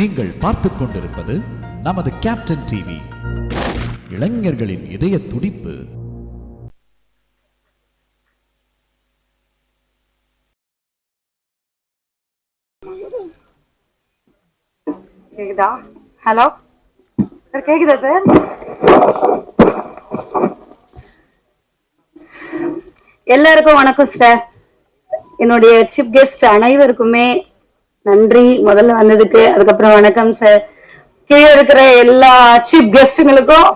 நீங்கள் பார்த்துக் கொண்டிருப்பது நமது கேப்டன் டிவி, இளைஞர்களின் இதய துடிப்பு. கேக்குதா? ஹலோ சார், கேக்குதா சார்? எல்லாருக்கும் வணக்கம் சார். என்னுடைய சீஃப் கெஸ்ட் அனைவருக்குமே நன்றி முதல்ல வந்ததுக்கு. அதுக்கப்புறம் வணக்கம் சார். கீழே இருக்கிற எல்லா சீஃப் கெஸ்டுங்களுக்கும்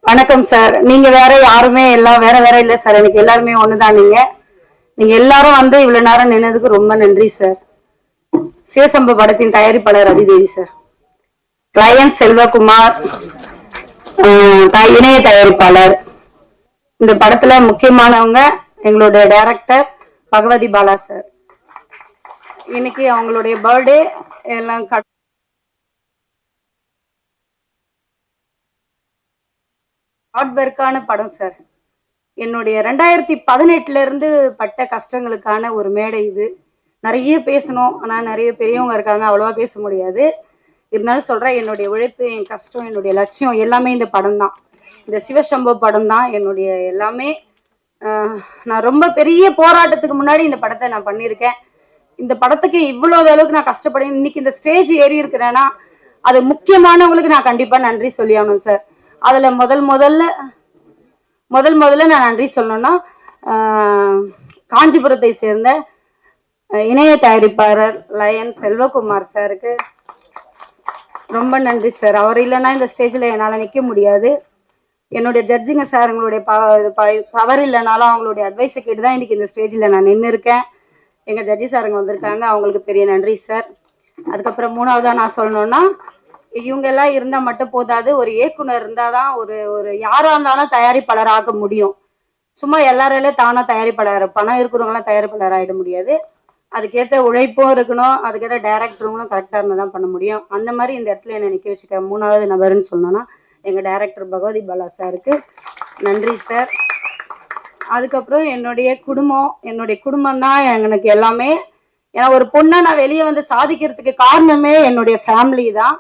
வணக்கம் சார். நீங்க வேற யாருமே எல்லாம் வேற வேற இல்லை சார், எனக்கு எல்லாருமே ஒண்ணுதான். நீங்க எல்லாரும் வந்து இவ்வளவு நேரம் நின்னதுக்கு ரொம்ப நன்றி சார். சிவசம்பு படத்தின் தயாரிப்பாளர் அதிதேவி சார், லயன் செல்வகுமார் இணைய தயாரிப்பாளர். இந்த படத்துல முக்கியமானவங்க எங்களுடைய டைரக்டர் பகவதி பாலா சார். இன்னைக்கு அவங்களுடைய பர்த்டே. எல்லாம் ஹார்ட் ஒர்க்கான படம் சார். என்னுடைய 2018 இருந்து பட்ட கஷ்டங்களுக்கான ஒரு மேடை இது. நிறைய பேசணும், ஆனா நிறைய பெரியவங்க இருக்காங்க, அவ்வளவா பேச முடியாது. இருந்தாலும் சொல்றேன், என்னுடைய உழைப்பு, என் கஷ்டம், என்னுடைய லட்சியம் எல்லாமே இந்த படம் தான். இந்த சிவசம்பு படம் தான் என்னுடைய எல்லாமே. நான் ரொம்ப பெரிய போராட்டத்துக்கு முன்னாடி இந்த படத்தை நான் பண்ணியிருக்கேன். இந்த படத்துக்கு இவ்வளவு அளவுக்கு நான் கஷ்டப்படேன். இன்னைக்கு இந்த ஸ்டேஜ் ஏறி இருக்கிறேன்னா அது முக்கியமானவங்களுக்கு நான் கண்டிப்பா நன்றி சொல்லி ஆகணும் சார். அதுல முதல்ல நான் நன்றி சொல்லணும்னா காஞ்சிபுரத்தை சேர்ந்த இணைய தயாரிப்பாளர் லயன் செல்வகுமார் சாருக்கு ரொம்ப நன்றி சார். அவர் இல்லைன்னா இந்த ஸ்டேஜ்ல என்னால் நிற்க முடியாது. என்னுடைய ஜட்ஜிங்க சார் எங்களுடைய பவர் இல்லைனாலும் அவங்களுடைய அட்வைஸை கேட்டு தான் இன்னைக்கு இந்த ஸ்டேஜில் நான் நின்று இருக்கேன். எங்கள் ஜட்ஜி சாருங்க வந்திருக்காங்க, அவங்களுக்கு பெரிய நன்றி சார். அதுக்கப்புறம் மூணாவதாக நான் சொல்லணும்னா, இவங்க எல்லாம் இருந்தால் மட்டும் போதாது, ஒரு இயக்குனர் இருந்தால் தான் ஒரு யாராக இருந்தாலும் தயாரிப்பாளர் ஆக முடியும். சும்மா எல்லாராலையும் தானாக தயாரிப்பாளர், பணம் இருக்கிறவங்களாம் தயாரிப்பாளர் ஆகிட முடியாது. அதுக்கேற்ற உழைப்பும் இருக்கணும், அதுக்கேற்ற டைரக்டருங்களும் கரெக்டாக இருந்தால் தான் பண்ண முடியும். அந்த மாதிரி இந்த இடத்துல என்னை நிற்க வச்சுட்டேன். மூணாவது நபர்னு சொன்னோன்னா எங்கள் டைரக்டர் பகவதி பாலா சாருக்கு நன்றி சார். அதுக்கப்புறம் என்னுடைய குடும்பம் தான் எனக்கு எல்லாமே. ஏன்னா ஒரு பொண்ணை நான் வெளியே வந்து சாதிக்கிறதுக்கு காரணமே என்னுடைய ஃபேமிலி தான்.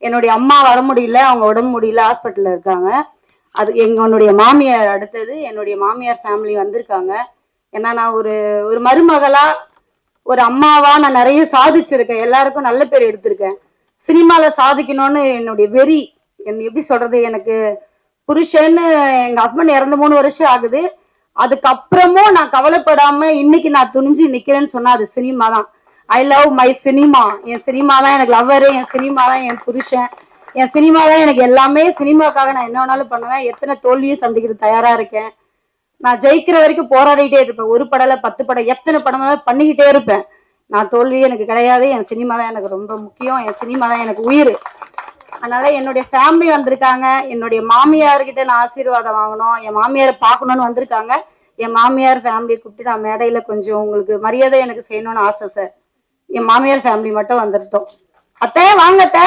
என்னுடைய அம்மா வர முடியல, அவங்க உடம்பு முடியல, ஹாஸ்பிட்டலில் இருக்காங்க. அது என்னுடைய மாமியார் அடுத்தது என்னுடைய மாமியார் ஃபேமிலி வந்திருக்காங்க. ஏன்னா நான் ஒரு மருமகளா, ஒரு அம்மாவா நான் நிறைய சாதிச்சிருக்கேன், எல்லாருக்கும் நல்ல பேர் எடுத்திருக்கேன். சினிமாவில் சாதிக்கணும்னு என்னுடைய வெறி, எப்படி சொல்றது, எனக்கு புருஷன்னு எங்க ஹஸ்பண்ட் இறந்து 3 வருஷம் ஆகுது. அதுக்கப்புறமும் நான் கவலைப்படாம இன்னைக்கு நான் துணிஞ்சு நிக்கிறேன்னு சொன்னா அது சினிமா தான். I love my cinema. N cinema தான் எனக்கு லவ்வரு, என் சினிமா தான் என் புருஷன், என் சினிமா தான் எனக்கு எல்லாமே. சினிமாக்காக நான் என்ன வேணாலும் பண்ணுவேன். எத்தனை தோல்வியும் சந்திக்கிறது தயாரா இருக்கேன். நான் ஜெயிக்கிற வரைக்கும் போராடிட்டே இருப்பேன். ஒரு படல 10 படம், எத்தனை படமாக பண்ணிக்கிட்டே இருப்பேன். நான் தோல்வி எனக்கு கிடையாது. என் சினிமா தான் எனக்கு ரொம்ப முக்கியம், என் சினிமா தான் எனக்கு உயிர். அதனால என்னுடைய ஃபேமிலி வந்திருக்காங்க. என்னுடைய மாமியார்கிட்ட நான் ஆசீர்வாதம் வாங்கணும், என் மாமியாரை பார்க்கணும்னு வந்திருக்காங்க. என் மாமியார் ஃபேமிலியை கூப்பிட்டு நான் மேடையில கொஞ்சம் உங்களுக்கு மரியாதை எனக்கு செய்யணும்னு ஆசை சார். என் மாமியார் ஃபேமிலி மட்டும் வந்துருட்டோம். அத்தை வாங்க அத்தை,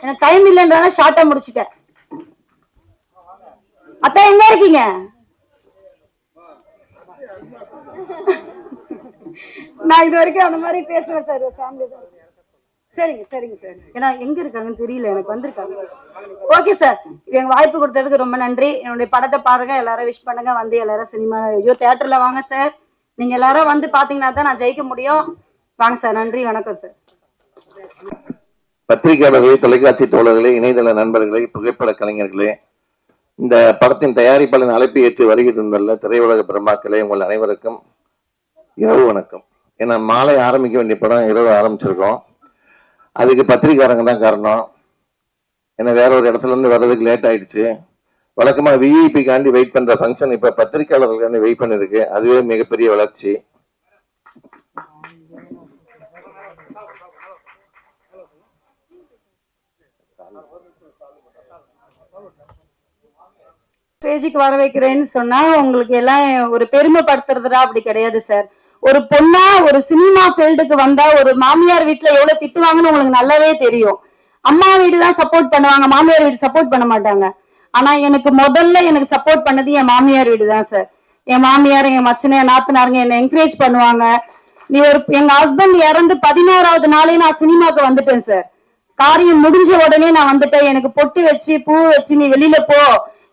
எனக்கு டைம் இல்லைன்றதால ஷார்ட்டா முடிச்சுட்டேன். அத்தை எங்க இருக்கீங்க? நான் இது வரைக்கும் அந்த மாதிரி பேசுறேன் சார். ஃபேமிலி தான். சரிங்க சார். ஏன்னா எங்க இருக்காங்கன்னு தெரியல, எனக்கு வந்திருக்காங்க. ஓகே சார், எனக்கு வாய்ப்பு கொடுத்ததுக்கு ரொம்ப நன்றி. என்னுடைய படத்தை பாருங்க, எல்லாரும் விஷ் பண்ணுங்க, வந்து எல்லாரும் சினிமா தியேட்டர்ல வாங்க சார். நீங்க எல்லாரும் வந்து பாத்தீங்கன்னா தான் நான் ஜெயிக்க முடியும். வாங்க சார். நன்றி, வணக்கம் சார். பத்திரிகையாளர்களே, தொலைக்காட்சி தோழர்களே, இணையதள நண்பர்களே, புகைப்பட கலைஞர்களே, இந்த படத்தின் தயாரிப்பாளர் அழைப்பு ஏற்று வருகை தந்துள்ள திரையுலக பிரம்மாக்களே, உங்கள் அனைவருக்கும் இரவு வணக்கம். ஏன்னா மாலை ஆரம்பிக்க வேண்டிய படம் இரவு ஆரம்பிச்சிருக்கோம். அதுக்கு பத்திரிக்காரங்க தான் காரணம். ஏன்னா வேற ஒரு இடத்துல இருந்து வர்றதுக்கு லேட் ஆயிடுச்சு. வழக்கமா விஐபிக்காண்டி வெயிட் பண்ற ஃபங்க்ஷன் இப்ப பத்திரிகையாளர்களுக்காண்டி வெயிட் பண்ணிருக்கு. அதுவே மிகப்பெரிய வளர்ச்சி. ஸ்டேஜுக்கு வர வைக்கிறேன்னு சொன்னா உங்களுக்கு எல்லாம் ஒரு பெருமைப்படுத்துறதுடா, அப்படி கிடையாது சார். ஒரு பொண்ணா ஒரு சினிமா ஃபீல்டுக்கு வந்தா ஒரு மாமியார் வீட்டுல எவ்வளவு திட்டுவாங்கன்னு உங்களுக்கு நல்லாவே தெரியும். அம்மா வீடு தான் சப்போர்ட் பண்ணுவாங்க, மாமியார் வீடு சப்போர்ட் பண்ண மாட்டாங்க. ஆனா எனக்கு சப்போர்ட் பண்ணது என் மாமியார் வீடு தான் சார். என் மாமியார், என் மச்சனை, என் நாத்தனாருங்க என்னை என்கரேஜ் பண்ணுவாங்க. எங்க ஹஸ்பண்ட் இறந்து 16வது நாளே நான் சினிமாக்கு வந்துட்டேன் சார். காரியம் முடிஞ்ச உடனே நான் வந்துட்டேன். எனக்கு பொட்டு வச்சு பூ வச்சு நீ வெளியில போ,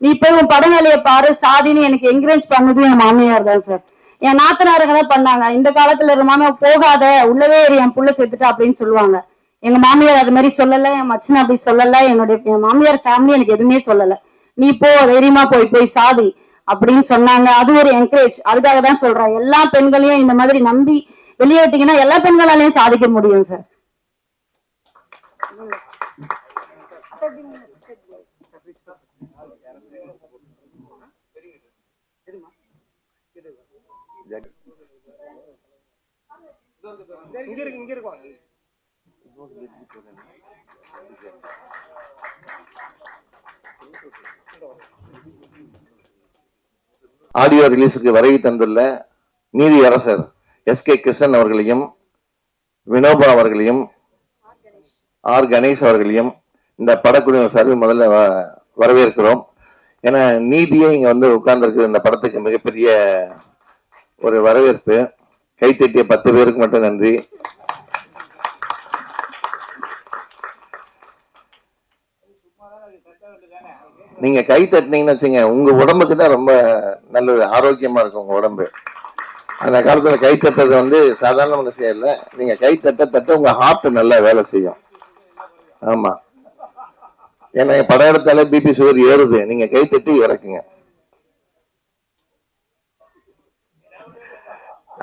நீ போய் உன் படம் வேலையை பாரு சாதின்னு எனக்கு என்கரேஜ் பண்ணது என் மாமியார் தான் சார். என் நாத்தனாருங்க தான் பண்ணாங்க. இந்த காலத்துல இருக்க மாமியார் போகாத உள்ளவே என் புள்ள செத்துட்டா அப்படின்னு சொல்லுவாங்க. எங்க மாமியார் அது மாதிரி சொல்லல, என் மச்சன் அப்படி சொல்லல, என் மாமியார் ஃபேமிலி எனக்கு எதுவுமே சொல்லல. நீ போ, தைரியமா போய் சாதி அப்படின்னு சொன்னாங்க. அது ஒரு என்கரேஜ். அதுக்காக தான் சொல்றேன், எல்லா பெண்களையும் இந்த மாதிரி நம்பி வெளியே விட்டீங்கன்னா எல்லா பெண்களாலையும் சாதிக்க முடியும் சார். ஆடியோ ரிலீஸுக்கு வருகை தந்துள்ள நீதி அரசர் எஸ்.கே. கிருஷ்ணன் அவர்களையும், வினோபா அவர்களையும், ஆர். கணேஷ் அவர்களையும் இந்த படக்குழுவினர் சார்பில் முதல்ல வரவேற்கிறோம். ஏன்னா நீதியே இங்க வந்து உட்கார்ந்துருக்கு. இந்த படத்துக்கு மிகப்பெரிய ஒரு வரவேற்பு. கைத்தட்டிய 10 பேருக்கு மட்டும் நன்றி. நீங்க கை தட்டினீங்கன்னு வச்சுங்க, உங்க உடம்புக்கு தான் ரொம்ப நல்லது, ஆரோக்கியமா இருக்கும் உங்க உடம்பு. அந்த காலத்துல கை தட்டுறது வந்து சாதாரண விஷயம் இல்லை. நீங்க கை தட்ட உங்க ஹார்ட் நல்லா வேலை செய்யும். ஆமா, ஏன்னா படம் எடுத்தாலே பிபி சுகர் ஏறுது. நீங்க கை தட்டி இறக்குங்க.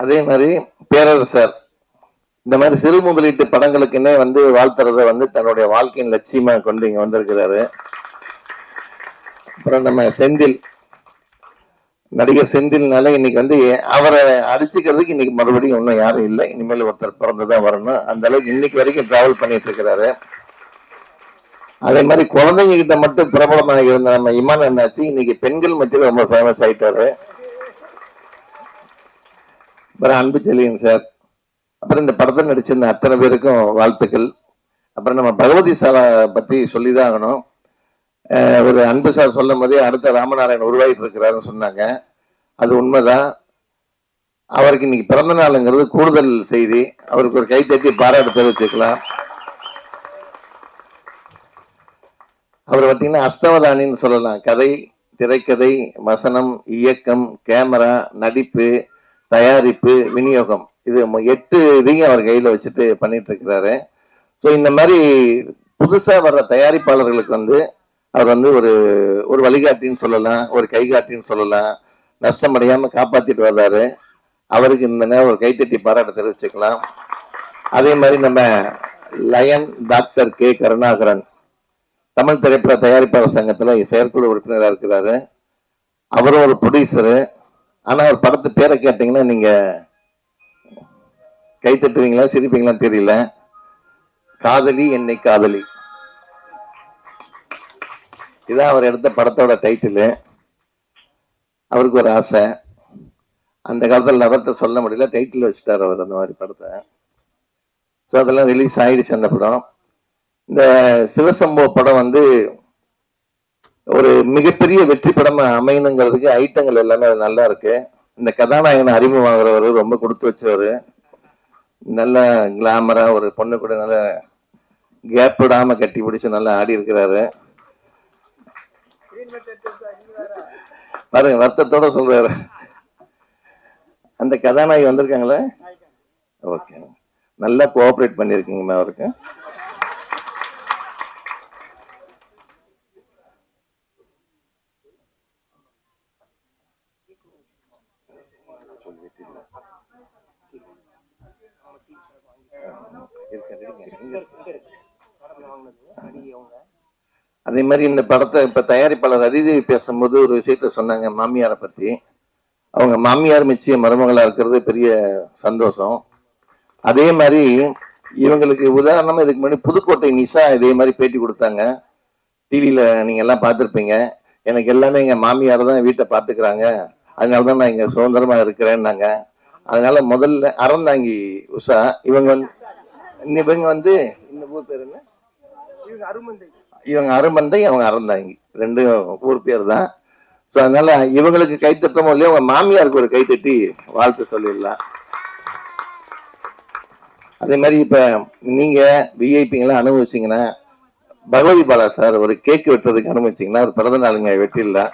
அதே மாதிரி பேரரசர் இந்த மாதிரி சிறு முதலீட்டு படங்களுக்குன்னே வந்து வாழ்த்துறத வந்து தன்னுடைய வாழ்க்கையின் லட்சியமா கொண்டு இங்க வந்திருக்கிறாரு. அப்புறம் நம்ம செந்தில், நடிகர் செந்தில்னால இன்னைக்கு வந்து அவரை அடிச்சுக்கிறதுக்கு இன்னைக்கு மறுபடியும் இன்னும் யாரும் இல்லை. இனிமேல் ஒருத்தர் பிறந்துதான் வரணும். அந்த அளவுக்கு இன்னைக்கு வரைக்கும் டிராவல் பண்ணிட்டு இருக்கிறாரு. அதே மாதிரி குழந்தைங்க கிட்ட மட்டும் பிரபலமாக இருந்த நம்ம இமான் என்னாச்சு இன்னைக்கு பெண்கள் மத்தியில் ரொம்ப ஃபேமஸ் ஆயிட்டாரு. அப்புறம் அன்பு செல்லியன் சார், அப்புறம் இந்த படத்தை நடிச்சிருந்த அத்தனை பேருக்கும் வாழ்த்துக்கள். அப்புறம் நம்ம பகவதி சாலை பத்தி சொல்லிதான் ஆகணும். ஒரு அன்பு சார் சொல்லும் போதே அடுத்த ராமநாராயணன் உருவாகிட்டு இருக்கிறாருன்னு சொன்னாங்க. அது உண்மைதான். அவருக்கு இன்னைக்கு பிறந்த நாளுங்கிறது கூடுதல் செய்தி. அவருக்கு ஒரு கைத்தட்டி பாராட்டு தெரிவிச்சுக்கலாம். அவர் பார்த்தீங்கன்னா அஸ்தவதானின்னு சொல்லலாம். கதை, திரைக்கதை, வசனம், இயக்கம், கேமரா, நடிப்பு, தயாரிப்பு, விநியோகம், இது 8 இதையும் அவர் கையில வச்சுட்டு பண்ணிட்டு இருக்கிறாரு. ஸோ இந்த மாதிரி புதுசா வர்ற தயாரிப்பாளர்களுக்கு வந்து அவர் வந்து ஒரு வழிகாட்டின்னு சொல்லலாம், ஒரு கைகாட்டின்னு சொல்லலாம். நஷ்டமடையாம காப்பாத்திட்டு வர்றாரு. அவருக்கு இந்த நேரம் ஒரு கைத்தட்டி பாராட்ட தெரிவிச்சுக்கலாம். அதே மாதிரி நம்ம lion doctor K. Karunakaran Tamil திரைப்பட தயாரிப்பாளர் சங்கத்துல செயற்குழு உறுப்பினராக இருக்கிறாரு. அவரும் ஒரு ப்ரொடியூசரு. ஆனா அவர் படத்து பேரை கேட்டீங்கன்னா நீங்க கை தட்டுவீங்களா சிரிப்பீங்களான்னு தெரியல. காதலி என்னை காதலி, இதான் அவர் எடுத்த படத்தோட டைட்டிலு. அவருக்கு ஒரு ஆசை, அந்த காலத்தில் அவர்கிட்ட சொல்ல முடியல, டைட்டில் வச்சுட்டார் அவர் அந்த மாதிரி படத்தை. ஸோ அதெல்லாம் ரிலீஸ் ஆயிடுச்சு அந்த படம். இந்த சிவசம்போ படம் வந்து ஒரு மிகப்பெரிய வெற்றி படமா அமையணுங்கிறதுக்கு ஐட்டங்கள் எல்லாமே அது நல்லா இருக்கு. இந்த கதாநாயகனை அறிமுகமாகிறவர் ரொம்ப கொடுத்து வச்சவர். நல்ல கிளாமரா ஒரு பொண்ணு கூட நல்ல கேப் விடாம கட்டி பிடிச்சு நல்லா ஆடி இருக்கிறாரு. பாருங்க, வருத்தத்தோட சொல்றாரு. அந்த கதாநாயகி வந்திருக்காங்களே, ஓகே, நல்லா கோஆபரேட் பண்ணிருக்கீங்க அவருக்கு. அதே மாதிரி இந்த படத்தை இப்ப தயாரிப்பாளர் அதிதேவி பேசும்போது ஒரு விஷயத்த சொன்னாங்க மாமியாரை பத்தி. அவங்க மாமியார் மிச்சிய மருமகளா இருக்கிறது பெரிய சந்தோஷம். அதே மாதிரி இவங்களுக்கு உதாரணமா இதுக்கு முன்னாடி புதுக்கோட்டை நிஷா இதே மாதிரி பேட்டி கொடுத்தாங்க. டிவியில நீங்க எல்லாம் பார்த்துருப்பீங்க. எனக்கு எல்லாமே எங்க மாமியார் தான் வீட்டை பார்த்துக்கிறாங்க, அதனாலதான் நான் இங்க சுதந்திரமா இருக்கிறேன்னாங்க. அதனால முதல்ல அறந்தாங்கி உஷா, இவங்க வந்து இந்த ஊர் பேர் என்ன, இவங்க அருமந்தை, அவங்க அறந்தாங்கி, ரெண்டும் ஊர் பேர் தான். ஸோ அதனால இவங்களுக்கு கைத்தட்டமோ இல்லையோ, உங்க மாமியாருக்கு ஒரு கைத்தட்டி வாழ்த்து சொல்லிடலாம். அதே மாதிரி இப்ப நீங்க விஐபிங்கெல்லாம் அனுபவிச்சீங்கன்னா, பகவதி பாலா சார் ஒரு கேக் வெட்டுறதுக்கு அனுபவிச்சீங்கன்னா ஒரு பிறந்த நாளுங்க வெட்டில.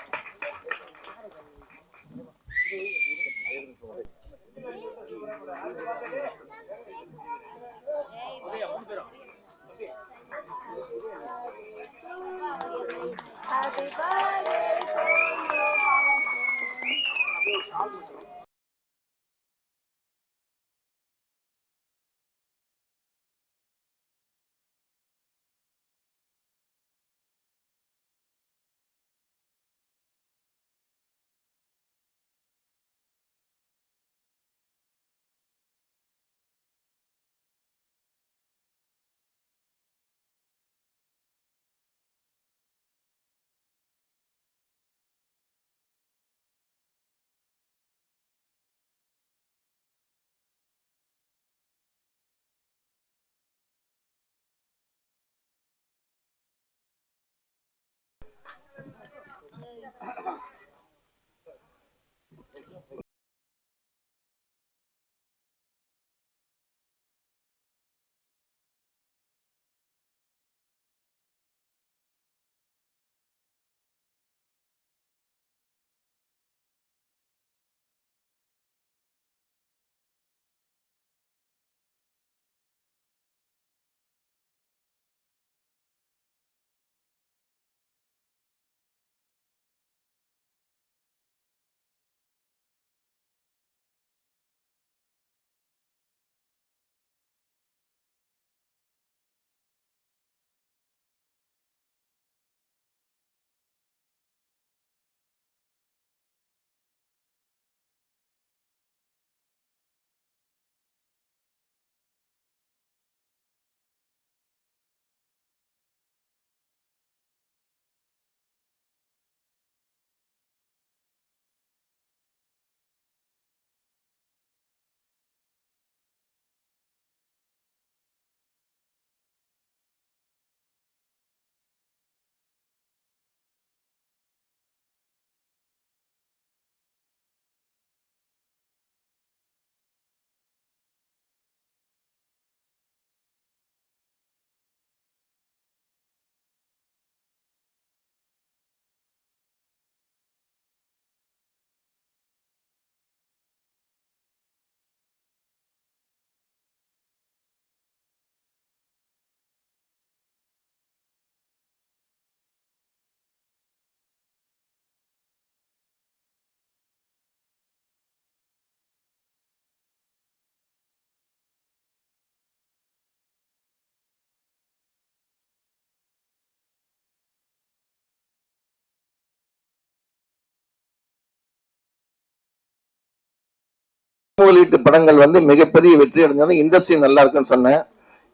வெளியீட்டு படங்கள் வந்து மிகப்பெரிய வெற்றி அடைஞ்சது. இண்டஸ்ட்ரி நல்லா இருக்குன்னு சொன்னேன்.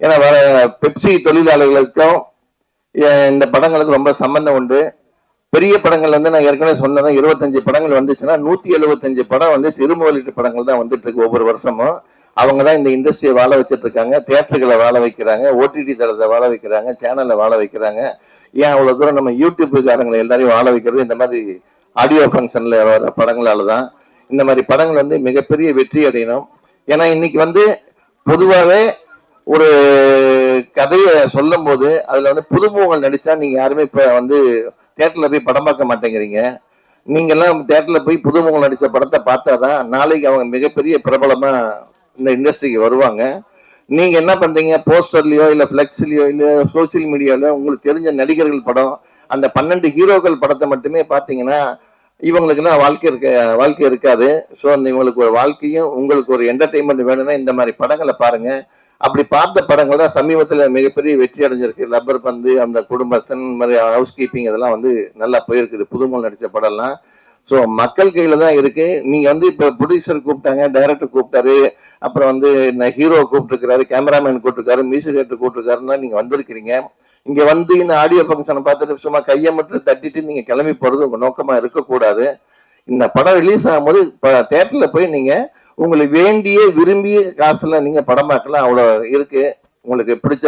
ஏன்னா வர பெப்சி தொழிலாளர்களுக்கும் இந்த படங்களுக்கு ரொம்ப சம்பந்தம் உண்டு. பெரிய படங்கள் வந்து நான் ஏற்கனவே சொன்னதான் 25 படங்கள் வந்துச்சுன்னா 175 படம் வந்து சிறு முதலீட்டு படங்கள் தான் வந்துட்டு இருக்கு ஒவ்வொரு வருஷமும். அவங்க தான் இந்த இண்டஸ்ட்ரியை வாழ வச்சுட்டு இருக்காங்க. தியேட்டர்களை வாழ வைக்கிறாங்க, ஓடிடி தளத்தை வாழ வைக்கிறாங்க, சேனலை வாழ வைக்கிறாங்க. ஏன் அவ்வளவு தூரம் நம்ம யூடியூப்புக்காரங்களை எல்லாரையும் வாழ வைக்கிறது இந்த மாதிரி ஆடியோ ஃபங்க்ஷன்ல வர படங்களால தான். இந்த மாதிரி படங்கள் வந்து மிகப்பெரிய வெற்றி அடையணும். ஏன்னா இன்னைக்கு வந்து பொதுவாகவே ஒரு கதையை சொல்லும் போது அதுல வந்து புதுமுகங்கள் நடிச்சா நீங்க யாருமே இப்ப வந்து தியேட்டர்ல போய் படம் பார்க்க மாட்டேங்கிறீங்க. நீங்க எல்லாம் தியேட்டர்ல போய் புதுமுகங்கள் நடிச்ச படத்தை பார்த்தாதான் நாளைக்கு அவங்க மிகப்பெரிய பிரபலமா இந்த இண்டஸ்ட்ரிக்கு வருவாங்க. நீங்க என்ன பண்றீங்க, போஸ்டர்லயோ இல்ல பிளெக்ஸ்லயோ இல்ல சோசியல் மீடியாலயோ உங்களுக்கு தெரிஞ்ச நடிகர்கள் படம், அந்த 12 ஹீரோக்கள் படத்தை மட்டுமே பார்த்தீங்கன்னா இவங்களுக்குலாம் வாழ்க்கை இருக்காது. ஸோ அந்த இவங்களுக்கு ஒரு வாழ்க்கையும் உங்களுக்கு ஒரு என்டர்டைன்மெண்ட் வேணும்னா இந்த மாதிரி படங்களை பாருங்க. அப்படி பார்த்த படங்கள் தான் சமீபத்தில் மிகப்பெரிய வெற்றி அடைஞ்சிருக்கு. லப்பர் பந்து, அந்த குடும்பஸ்தன் மாதிரி, ஹவுஸ் கீப்பிங், இதெல்லாம் வந்து நல்லா போயிருக்குது புதுமுக நடிச்ச படம்லாம். ஸோ மக்கள் கையில தான் இருக்கு. நீங்க வந்து இப்ப ப்ரொடியூசர் கூப்பிட்டாங்க, டைரக்டர் கூப்பிட்டாரு, அப்புறம் வந்து ஹீரோ கூப்பிட்டுருக்காரு, கேமராமேன் கூப்பிட்டுருக்காரு, மியூசிக் டைரக்டர் கூப்பிட்டுருக்காருன்னா நீங்க வந்திருக்கிறீங்க. இங்க வந்து இந்த ஆடியோ ஃபங்க்ஷனை பார்த்துட்டு சும்மா கையை மட்டும் தட்டிட்டு நீங்க கிளம்பி போறது உங்க நோக்கமா இருக்கக்கூடாது. இந்த படம் ரிலீஸ் ஆகும்போது தியேட்டர்ல போய் நீங்க உங்களுக்கு வேண்டிய விரும்பிய காசுல நீங்க படம் பார்க்கலாம். அவ்வளோ இருக்கு. உங்களுக்கு பிடிச்ச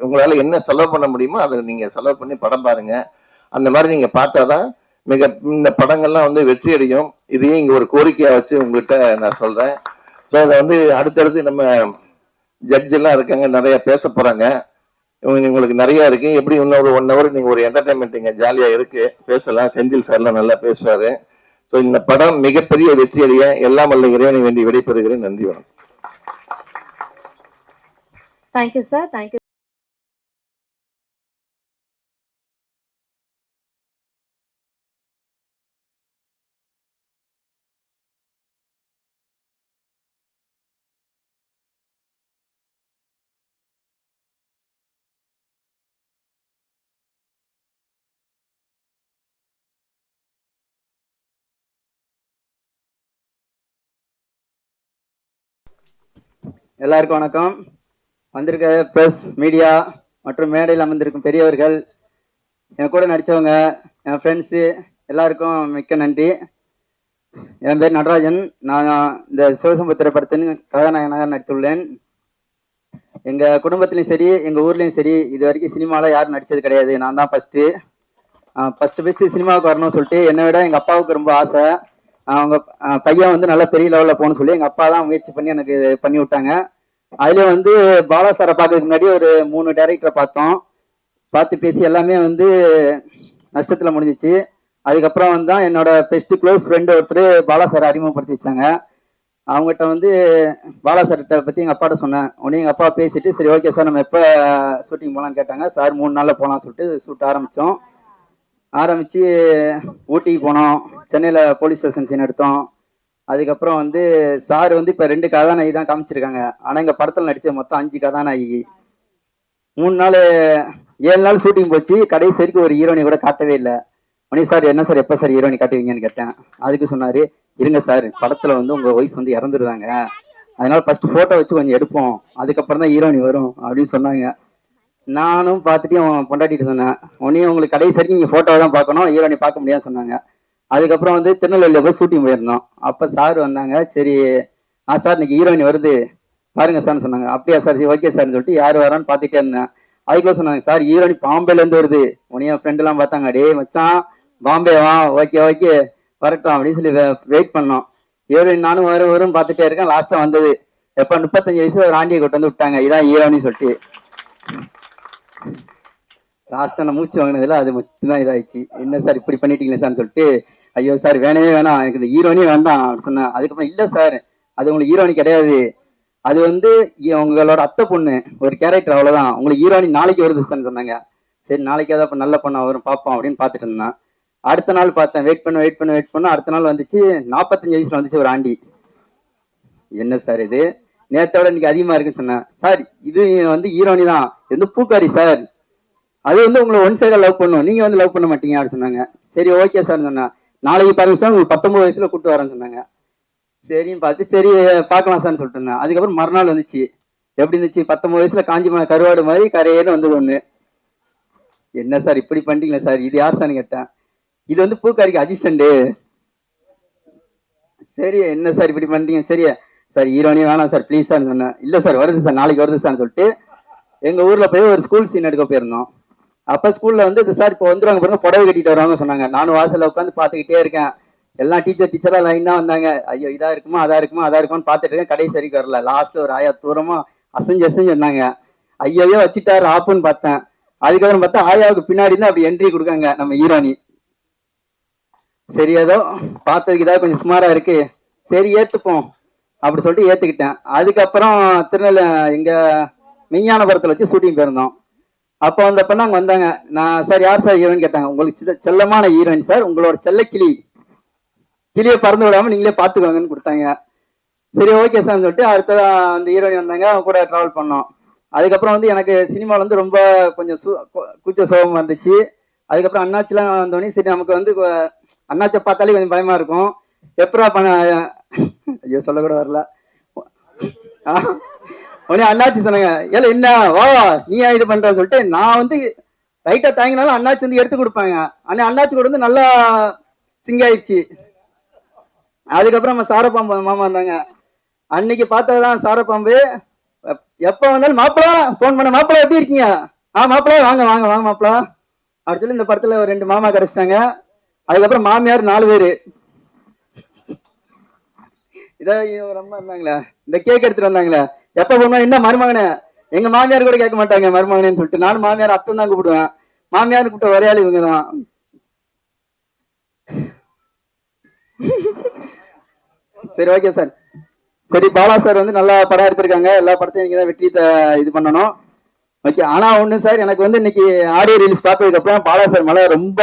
உங்களால என்ன செலவு பண்ண முடியுமோ அதை நீங்க செலவு பண்ணி படம் பாருங்க. அந்த மாதிரி நீங்க பார்த்தாதான் இந்த படங்கள்லாம் வந்து வெற்றி அடையும். இதையும் இங்க ஒரு கோரிக்கையா வச்சு உங்ககிட்ட நான் சொல்றேன். ஸோ அதை வந்து அடுத்தடுத்து நம்ம ஜட்ஜ் எல்லாம் இருக்காங்க, நிறைய பேச போறாங்க. உங்களுக்கு நிறைய இருக்கு. எப்படி இன்னொரு 1 hour நீங்க ஒரு என்டர்டைன்மெண்ட் இங்க ஜாலியா இருக்கு, பேசலாம். செந்தில் சார்லாம் நல்லா பேசுவாரு. ஸோ இந்த படம் மிகப்பெரிய வெற்றி அடைய எல்லாம் வல்ல இறைவனை வேண்டி விடைபெறுகிறேன். நன்றி, வணக்கம். Thank you sir. தேங்க்யூ. எல்லாருக்கும் வணக்கம். வந்திருக்க ப்ரெஸ், மீடியா மற்றும் மேடையில் அமர்ந்திருக்கும் பெரியவர்கள், என் கூட நடித்தவங்க, என் ஃப்ரெண்ட்ஸு எல்லாருக்கும் மிக்க நன்றி. என் பேர் நடராஜன். நான் இந்த சிவசம்புத்திர படத்தின் கதாநாயகனாக நடித்துள்ளேன். எங்கள் குடும்பத்துலேயும் சரி, எங்கள் ஊர்லேயும் சரி, இது வரைக்கும் சினிமாவில் யாரும் நடித்தது கிடையாது. நான் தான் ஃபஸ்ட்டு சினிமாவுக்கு வரணும்னு சொல்லிட்டு, என்னை விட எங்கள் அப்பாவுக்கு ரொம்ப ஆசை. அவங்க பையன் வந்து நல்லா பெரிய லெவலில் போகணும்னு சொல்லி எங்கள் அப்பா தான் முயற்சி பண்ணி எனக்கு பண்ணி விட்டாங்க. அதுலேயே வந்து பாலா சாரை பார்க்கறதுக்கு முன்னாடி ஒரு 3 டைரக்டரை பார்த்து பேசி எல்லாமே வந்து நஷ்டத்தில் முடிஞ்சிச்சு. அதுக்கப்புறம் தான் என்னோட பெஸ்ட் க்ளோஸ் ஃப்ரெண்டு ஒருத்தர் பாலா சாரை அறிமுகப்படுத்தி வச்சாங்க. அவங்ககிட்ட வந்து பாலா சார்கிட்ட பற்றி எங்கள் அப்பாட்ட சொன்னேன். உடனே எங்கள் அப்பா பேசிட்டு, சரி ஓகே சார், நம்ம எப்போ ஷூட்டிங் போகலான்னு கேட்டாங்க. சார் 3 நாளில் போகலான்னு சொல்லிட்டு ஷூட் ஆரம்பித்து ஊட்டிக்கு போனோம். சென்னையில் போலீஸ் ஸ்டேஷன் சீன் எடுத்தோம். அதுக்கப்புறம் வந்து சார் வந்து இப்போ 2 கதாநாயகி தான் காமிச்சிருக்காங்க. ஆனால் எங்கள் படத்தில் நடித்த மொத்தம் 5 கதாநாயகி. 3 நாள் 7 நாள் ஷூட்டிங் போச்சு. கடைசி வரைக்கும் ஒரு ஹீரோனி கூட காட்டவே இல்லை. உடனே சார், என்ன சார், எப்போ சார் ஹீரோனி காட்டுவீங்கன்னு கேட்டேன். அதுக்கு சொன்னார், இருங்க சார், படத்தில் வந்து உங்கள் ஒய்ஃப் வந்து இறந்துருந்தாங்க, அதனால ஃபஸ்ட்டு ஃபோட்டோ வச்சு கொஞ்சம் எடுப்போம், அதுக்கப்புறம் தான் ஹீரோனி வரும் அப்படின்னு சொன்னாங்க. நானும் பார்த்துட்டு அவன் பொண்டாட்டிட்டு சொன்னேன், உடனே உங்களுக்கு கடைசி வரைக்கும் நீங்கள் ஃபோட்டோவை தான் பார்க்கணும், ஹீரோனி பார்க்க முடியாதுன்னு சொன்னாங்க. அதுக்கப்புறம் வந்து திருநெல்வேலியில் போய் ஷூட்டிங் போயிருந்தோம். அப்போ சார் வந்தாங்க. சரி சார், இன்னைக்கு ஹீரோயின் வருது பாருங்க சார்னு சொன்னாங்க. அப்படியா சார், சரி ஓகே சார்னு சொல்லிட்டு யார் வரான்னு பார்த்துட்டே இருந்தேன். அதுக்குள்ள சொன்னாங்க, சார் ஹீரோனி பாம்பேலேருந்து வருது. உடனே என் ஃப்ரெண்டெல்லாம் பார்த்தாங்க, டே மச்சான் பாம்பே வா, ஓகே ஓகே வரட்டும் அப்படின்னு சொல்லி வெயிட் பண்ணோம். ஹீரோயின் நானும் வரும்னு பார்த்துட்டே இருக்கேன். லாஸ்ட்டாக வந்தது எப்போ 35 வயசுல ஒரு ஆண்டியை கொண்டு வந்து விட்டாங்க, இதான் ஹீரோன்னு சொல்லிட்டு. லாஸ்ட்டாக நான் மூச்சு வாங்கினதில்ல, அது மட்டும்தான் இதாகிடுச்சு. என்ன சார் இப்படி பண்ணிட்டீங்களே சார்னு சொல்லிட்டு, ஐயோ சார் வேணவே வேணாம், எனக்கு இந்த ஹீரோனே வேண்டாம் சொன்னேன். அதுக்கப்புறம் இல்லை சார், அது உங்களுக்கு ஹீரோனி கிடையாது, அது வந்து உங்களோட அத்தை பொண்ணு ஒரு கேரக்டர், அவ்வளோதான், உங்களுக்கு ஹீரோனி நாளைக்கு வருது சார்னு சொன்னாங்க. சரி நாளைக்கு ஏதாவது நல்ல பொண்ணா வரும் பார்ப்போம் அப்படின்னு பார்த்துட்டு இருந்தேன். அடுத்த நாள் பார்த்தேன், வெயிட் பண்ண அடுத்த நாள் வந்துச்சு. 45 வயசுல வந்துச்சு ஒரு ஆண்டி. என்ன சார் இது, நேரத்தோட இன்னைக்கு அதிகமா இருக்குன்னு சொன்னேன். சார் இது வந்து ஹீரோனி தான், இது வந்து பூக்காரி சார், அது வந்து உங்களை ஒன் சைடா லவ் பண்ணும், நீங்க வந்து லவ் பண்ண மாட்டீங்க அப்படின்னு சொன்னாங்க. சரி ஓகே சார் சொன்னேன். நாளைக்கு பாருங்க சார், உங்களுக்கு 19 வயசுல கூப்பிட்டு வரேன்னு சொன்னாங்க. சரின்னு பார்த்து சரி பார்க்கலாம் சார்னு சொல்லிட்டு இருந்தேன். அதுக்கப்புறம் மறுநாள் வந்துச்சு. எப்படி இருந்துச்சு, 19 வயசுல காஞ்சிமான கருவாடு மாதிரி கரையேன்னு வந்தது ஒண்ணு. என்ன சார் இப்படி பண்ணிட்டீங்களா சார், இது யார் சார்னு கேட்டேன். இது வந்து பூக்காரிக்கு அசிஸ்டண்ட். சரி என்ன சார் இப்படி பண்ணிட்டீங்க, சரி சார் ஹீரோனே வேணாம் சார் ப்ளீஸ் சார்னு சொன்னேன். இல்லை சார் வருது சார், நாளைக்கு வருது சார்னு சொல்லிட்டு எங்க ஊர்ல போய் ஒரு ஸ்கூல் சீன் எடுக்க போயிருந்தோம். அப்ப ஸ்கூல்ல வந்து சார் இப்போ வந்துருவாங்க பாருங்க, புடவை கட்டிட்டு வருவாங்க சொன்னாங்க. நானும் வாசல்ல உட்காந்து பார்த்துக்கிட்டே இருக்கேன். எல்லாம் டீச்சரா லைனா வந்தாங்க. ஐயோ இதா இருக்குமா அதா இருக்குமான்னு பார்த்துட்டு இருக்கேன். கடைசி வரைக்கும் வரல. லாஸ்ட்ல ஒரு ஆயா தூரமா அசைஞ்சு சொன்னாங்க. ஐயோ வச்சுட்டாரு ஆப்புன்னு பார்த்தேன். அதுக்கப்புறம் பார்த்தா ஆயாவுக்கு பின்னாடி தான் அப்படி என்ட்ரி கொடுக்காங்க நம்ம ஹீரோனி. சரி ஏதோ பார்த்ததுக்கு இதாக கொஞ்சம் சுமாரா இருக்கு, சரி ஏத்துப்போம் அப்படி சொல்லிட்டு ஏத்துக்கிட்டேன். அதுக்கப்புறம் திருநெல்வேலி எங்க மெய்ஞானபுரத்துல வச்சு ஷூட்டிங் போயிருந்தோம். அப்போ வந்தப்ப அங்க வந்தாங்க. நான் சார் யார் சார் ஹீரோயின் கேட்டாங்க. உங்களுக்கு செல்லமான ஹீரோயின் சார், உங்களோட செல்ல கிளியை பறந்து விடாம நீங்களே பாத்துக்கோங்கன்னு கொடுத்தாங்க. சரி ஓகே சார்னு சொல்லிட்டு அடுத்த அந்த ஹீரோயின் வந்தாங்க, அவங்க கூட டிராவல் பண்ணோம். அதுக்கப்புறம் வந்து எனக்கு சினிமாவில் வந்து ரொம்ப கொஞ்சம் கூச்ச சோகமாக இருந்துச்சு. அதுக்கப்புறம் அண்ணாச்சிலாம் வந்தோடனே சரி நமக்கு வந்து அண்ணாச்சை பார்த்தாலே கொஞ்சம் பயமா இருக்கும். எப்பரா ஐயோ சொல்லக்கூட வரல. உடனே அண்ணாச்சி சொன்னாங்க, ஏல என்ன வா நீ இது பண்றன்னு சொல்லிட்டு நான் வந்து ரைட்டா தாங்கினாலும் அண்ணாச்சி வந்து எடுத்து கொடுப்பாங்க. ஆனா அண்ணாச்சி கூட வந்து நல்லா சிங் ஆயிடுச்சு. அதுக்கப்புறம் நம்ம சாரப்பாம்பு மாமா வந்தாங்க. அன்னைக்கு பார்த்ததான் சாரப்பாம்பு. எப்ப வந்தாலும் மாப்பிளா போன் பண்ண, மாப்பிளா எப்படி இருக்கீங்க, மாப்பிளா வாங்க வாங்க வாங்க மாப்பிளா அப்படி சொல்லி இந்த படத்துல 2 மாமா கிடைச்சிட்டாங்க. அதுக்கப்புறம் மாமியார் 4 பேரு. இதான் ஒரு அம்மா இருந்தாங்களே, இந்த கேக் எடுத்துட்டு வந்தாங்களே, எப்ப போனா என்ன மருமகனே, எங்க மாமியார் கூட கேட்க மாட்டாங்க மருமகனேன்னு சொல்லிட்டு. நானும் மாமியார் அத்தன் தான் கூப்பிடுவேன். மாமியார் கூப்பிட்ட ஒரே ஆள் இவங்க தான். சரி, ஓகே சார். சரி, பாலா சார் வந்து நல்லா படம் எடுத்திருக்காங்க. எல்லா படத்தையும் நீங்க தான் வெற்றி இது பண்ணணும். ஓகே. ஆனா ஒண்ணு சார், எனக்கு வந்து இன்னைக்கு ஆடியோ ரிலீஸ் பார்த்ததுக்கு அப்புறம் பாலா சார் மேல ரொம்ப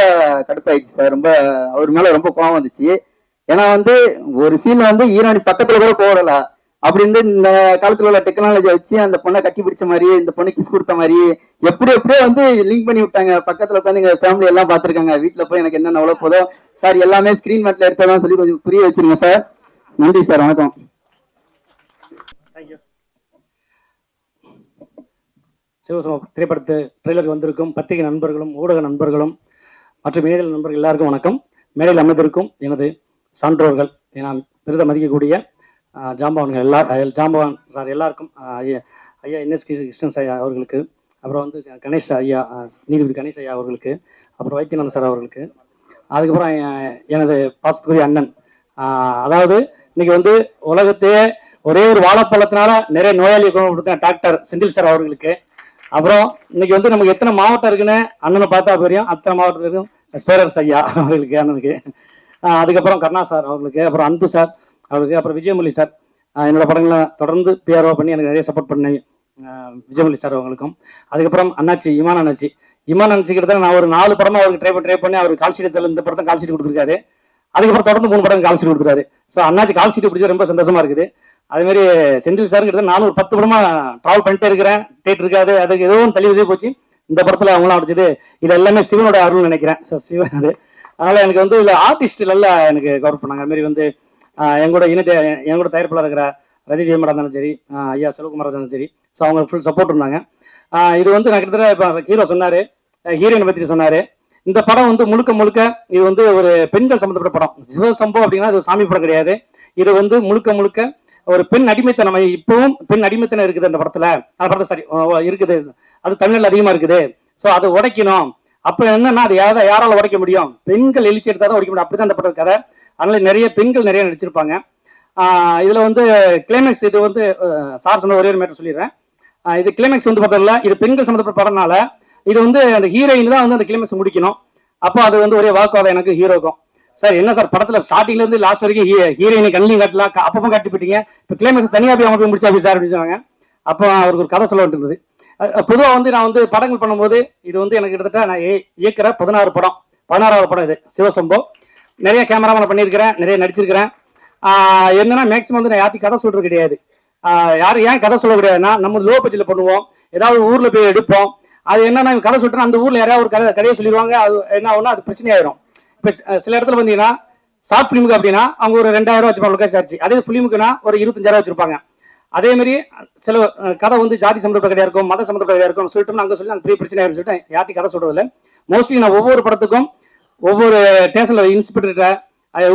கடுப்பாயிடுச்சு சார். ரொம்ப அவர் மேல ரொம்ப கோவம் வந்துச்சு. ஏன்னா வந்து ஒரு சீன்ல வந்து ஹீரோனி பக்கத்துல கூட போடல. அப்படி இருந்து இந்த காலத்துல உள்ள டெக்னாலஜி வச்சு அந்த பொண்ணை கட்டி பிடிச்ச மாதிரி, இந்த பொண்ணு கிஸ் கொடுத்த மாதிரி எப்படியோ வந்து லிங்க் பண்ணி விட்டாங்க. பக்கத்துல உட்காந்து எங்க ஃபேமிலி எல்லாம் பாத்துருக்காங்க. வீட்டுல போய் எனக்கு என்னென்ன அவ்வளவு போதோ சார், எல்லாமே ஸ்கிரீன் மேட்ல எடுத்ததான் சொல்லி கொஞ்சம் புரிய வச்சிருங்க சார். நன்றி சார், வணக்கம். சிவசம திரைப்படத்து ட்ரெய்லருக்கு வந்திருக்கும் பத்திரிகை நண்பர்களும் ஊடக நண்பர்களும் மற்றும் மேடையில் நண்பர்கள் எல்லாருக்கும் வணக்கம். மேடையில் அமைந்திருக்கும் எனது சான்றோர்கள், நான் பெரிதும் மதிக்கக்கூடிய ஜாம்பவான்கள் ஜாம்பவான் சார் எல்லாருக்கும், ஐயா என்எஸ் கிருஷ்ணன் ஐயா அவர்களுக்கு, அப்புறம் வந்து கணேஷ் ஐயா, நீதிபதி கணேஷ் ஐயா அவர்களுக்கு, அப்புறம் வைத்தியநாதன் சார் அவர்களுக்கு, அதுக்கப்புறம் எனது பாசத்துக்குரிய அண்ணன். அதாவது இன்னைக்கு வந்து உலகத்தையே ஒரே ஒரு வாழைப்பழத்தினால நிறைய நோயாளி குணப்படுத்த டாக்டர் செந்தில் சார் அவர்களுக்கு, அப்புறம் இன்னைக்கு வந்து நமக்கு எத்தனை மாவட்டம் இருக்குன்னு அண்ணனை பார்த்தா தெரியும். அத்தனை மாவட்டத்திற்கும் ஸ்பேரர்ஸ் ஐயா அவர்களுக்கு, அண்ணனுக்கு. அதுக்கப்புறம் கருணா சார் அவர்களுக்கு, அப்புறம் அன்பு சார் அவர்களுக்கு, அப்புறம் விஜயமொழி சார் என்னோட படங்களை தொடர்ந்து பிஆர்ஓ பண்ணி எனக்கு நிறைய சப்போர்ட் பண்ண விஜயமொழி சார் அவங்களுக்கும். அதுக்கப்புறம் அண்ணாச்சி இமான் அண்ணாச்சி கிட்ட நான் ஒரு 4 படமா அவருக்கு ட்ரை பண்ணி அவர் கால்ஷீட் இந்த படத்தை கால்ஷீட் கொடுத்துருக்காரு. அதுக்கப்புறம் தொடர்ந்து 3 படம் கால்ஷீட் கொடுத்துருக்காரு. ஸோ அண்ணாச்சி கால்ஷீட் பிடிச்சது ரொம்ப சந்தோஷமா இருக்குது. அதே மாதிரி செந்தில் சார் கிட்ட நானும் ஒரு 10 படமா டிராவல் பண்ணிட்டே இருக்கிறேன். டேட் இருக்காது, அதுக்கு எதுவும் தள்ளி போச்சு. இந்த படத்துல அவங்களாம் அடிச்சது இது எல்லாமே சிவனோட அருள்னு நினைக்கிறேன். சிவன் அது. அதனால எனக்கு வந்து இல்லை ஆர்டிஸ்ட் எல்லாம் எனக்கு கவர் பண்ணாங்க. அது மாதிரி வந்து எங்கூட தயாரிப்பாளர் இருக்கிற ரதி தேமடா இருந்தாலும் சரி, ஐயா செல்வகுமார் இருந்தாலும் சரி, ஸோ அவங்க ஃபுல் சப்போர்ட் இருந்தாங்க. இது வந்து நான் கிட்டத்தட்ட இப்போ ஹீரோ சொன்னார், ஹீரோயினை பற்றி சொன்னார். இந்த படம் வந்து முழுக்க இது வந்து ஒரு பெண்கள் சம்மந்தப்பட்ட படம். சிவசம்பவம் அப்படின்னா இது சாமி படம் கிடையாது. இது வந்து முழுக்க ஒரு பெண் அடிமைத்தனம், இப்பவும் பெண் அடிமைத்தனம் இருக்குது அந்த படத்துல சரி இருக்குது. அது தமிழ்ல அதிகமா இருக்குது. ஸோ அதை உடைக்கணும். அப்ப என்னன்னா அது யாரால உடைக்க முடியும்? பெண்கள் எழுச்சி எடுத்தாதான் உடைக்க முடியும். அப்படிதான் அந்த படம் கதை. அதனால நிறைய பெண்கள் நிறைய நடிச்சிருப்பாங்க. இதுல வந்து கிளைமேக்ஸ், இது வந்து சார் சொன்ன ஒரே ஒரு மேட்டர் சொல்லிடுறேன். இது கிளைமேக்ஸ் வந்து பார்த்ததில்ல, இது பெண்கள் சம்மந்தப்பட்ட படம்னால இது வந்து அந்த ஹீரோயின் தான் வந்து அந்த கிளைமேக்ஸ் முடிக்கணும். அப்போ அது வந்து ஒரே வாக்குவாதம் எனக்கு ஹீரோக்கும். சார் என்ன சார் படத்துல ஸ்டார்டிங்ல இருந்து லாஸ்ட் வரைக்கும் ஹீரோயினை கண்ணிலையும் காட்டலாம், அப்பப்போ காட்டி போயிட்டீங்க, இப்போ கிளைமேக்ஸ் தனியாக போய் அவங்க போய் முடிச்சா சார் அப்படின்னு சொன்னாங்க. அப்போ அவருக்கு ஒரு கதை சொல்ல வேண்டியிருந்தது. பொதுவாக வந்து நான் வந்து படங்கள் பண்ணும்போது இது வந்து எனக்கு கிட்டத்தட்ட நான் இயக்கிற 16வது படம் இது சிவசம்போ. நிறைய கேமராமேன் பண்ணியிருக்கிறேன், நிறைய நடிச்சிருக்கிறேன். என்னன்னா மேக்ஸிமம் வந்து நான் யார்ட்டையும் கதை சொல்றது கிடையாது. யாரும் ஏன் கதை சொல்ல கிடையாதுன்னா, நம்ம லோ பட்ஜெட்ல பண்ணுவோம், ஏதாவது ஊர்ல போய் எடுப்போம். அது என்னன்னா கதை சொல்லிட்டேன்னா அந்த ஊர்ல யாராவது ஒரு கதையை சொல்லிடுவாங்க. அது என்ன ஆகும்னா அது பிரச்சனையாயிரும். இப்போ சில இடத்துல பார்த்தீங்கன்னா ஷார்ட் ஃபிலிமுக்கு அப்படின்னா அவங்க ஒரு 2000 வச்சுப்பாங்க லொகேஷன் சார்ஜ். அதே ஃபிலிமுக்குன்னா ஒரு 25,000 வச்சிருப்பாங்க. அதே மாதிரி சில கதை வந்து ஜாதி சம்மந்தப்பட்ட கதையா இருக்கும், மத சம்மந்தப்பட்ட கதையா இருக்கும் சொல்லிட்டு அங்கே சொல்லி அந்த பெரிய பிரச்சனை ஆயிரும் சொல்லிட்டு யார்ட்டையும் கதை சொல்றது இல்லை. மோஸ்ட்லி நான் ஒவ்வொரு படத்துக்கும் ஒவ்வொரு ஸ்டேஷன்ல இன்ஸ்பெக்டர்கிட்ட,